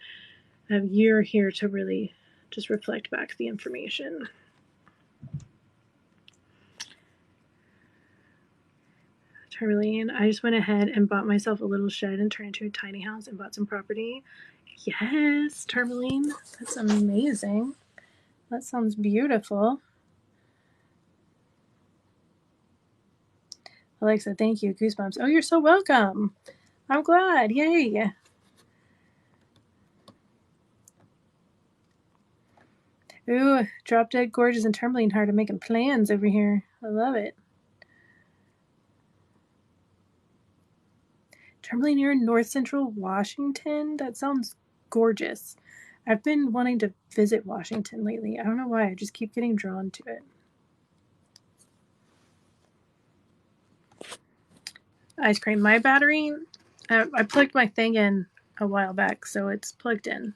you're here to really just reflect back the information. Charlene, I just went ahead and bought myself a little shed and turned into a tiny house and bought some property. Yes, Charlene, that's amazing. That sounds beautiful. Alexa, thank you. Goosebumps. Oh, you're so welcome. I'm glad. Yay. Ooh, Drop Dead Gorgeous and Tourmaline Heart are making plans over here. I love it. Tourmaline, you're in North Central Washington? That sounds gorgeous. I've been wanting to visit Washington lately. I don't know why. I just keep getting drawn to it. Ice cream. My battery, I plugged my thing in a while back, so it's plugged in.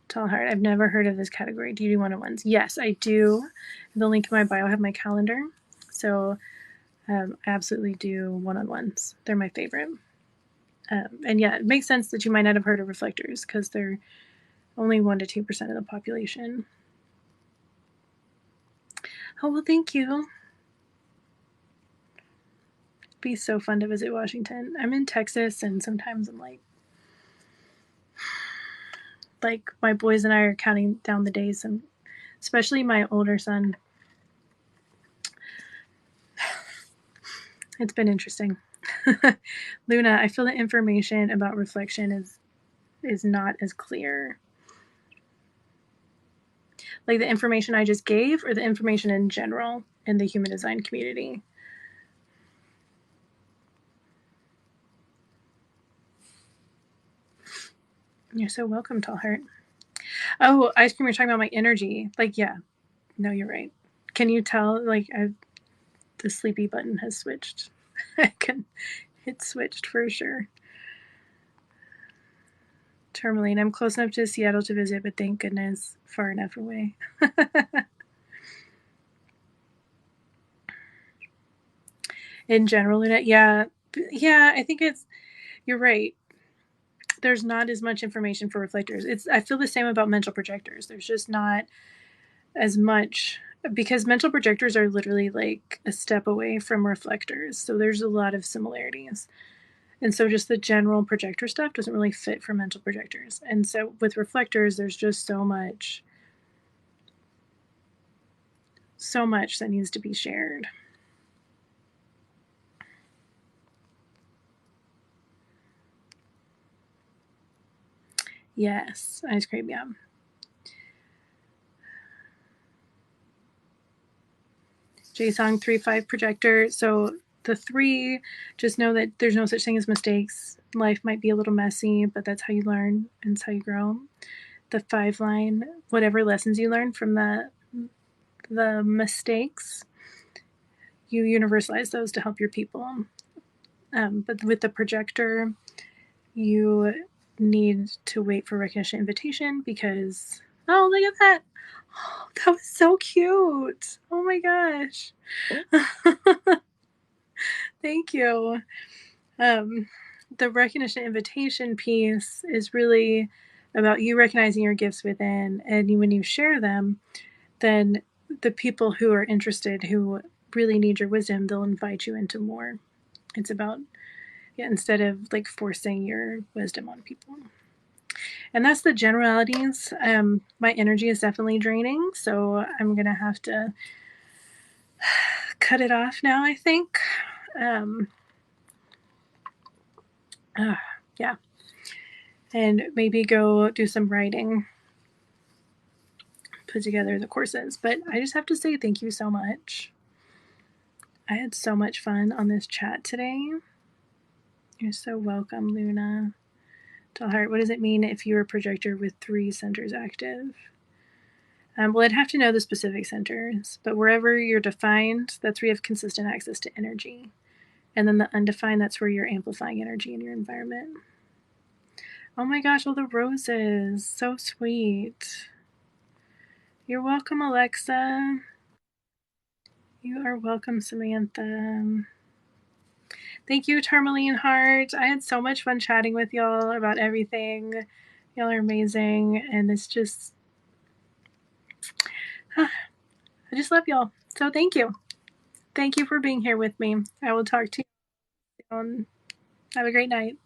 Tall Heart, I've never heard of this category. Do you do one-on-ones? Yes, I do. The link in my bio, I have my calendar. So I absolutely do one-on-ones. They're my favorite. And yeah, it makes sense that you might not have heard of reflectors because they're only 1 to 2% of the population. Oh, well, thank you. It'd be so fun to visit Washington. I'm in Texas, and sometimes I'm like my boys and I are counting down the days, and especially my older son. It's been interesting. Luna, I feel the information about reflection is not as clear. Like the information I just gave, or the information in general in the human design community? You're so welcome, Tall Heart. Oh, ice cream, you're talking about my energy. Like, yeah. No, you're right. Can you tell? Like, the sleepy button has switched. It's switched for sure. Tourmaline, I'm close enough to Seattle to visit, but thank goodness far enough away. In general, yeah, I think you're right. There's not as much information for reflectors. I feel the same about mental projectors. There's just not as much, because mental projectors are literally like a step away from reflectors. So there's a lot of similarities. And so just the general projector stuff doesn't really fit for mental projectors. And so with reflectors, there's just so much that needs to be shared. Yes, ice cream, yeah. JSON 3-5 projector. So the 3, just know that there's no such thing as mistakes. Life might be a little messy, but that's how you learn and it's how you grow. The 5 line, whatever lessons you learn from the mistakes, you universalize those to help your people. But with the projector, you need to wait for recognition invitation because, oh, look at that. Oh, that was so cute. Oh my gosh. Thank you. The recognition invitation piece is really about you recognizing your gifts within, and when you share them, then the people who are interested, who really need your wisdom, they'll invite you into more. It's about, yeah, instead of like forcing your wisdom on people. And that's the generalities. My energy is definitely draining, so I'm gonna have to cut it off now, I think. Yeah. And maybe go do some writing, put together the courses. But I just have to say thank you so much. I had so much fun on this chat today. You're so welcome, Luna. Tall Heart, what does it mean if you're a projector with 3 centers active? Well, I'd have to know the specific centers, but wherever you're defined, that's where you have consistent access to energy. And then the undefined, that's where you're amplifying energy in your environment. Oh my gosh, all the roses. So sweet. You're welcome, Alexa. You are welcome, Samantha. Thank you, Tourmaline Heart. I had so much fun chatting with y'all about everything. Y'all are amazing. And it's just, I just love y'all. So thank you. Thank you for being here with me. I will talk to you soon. Have a great night.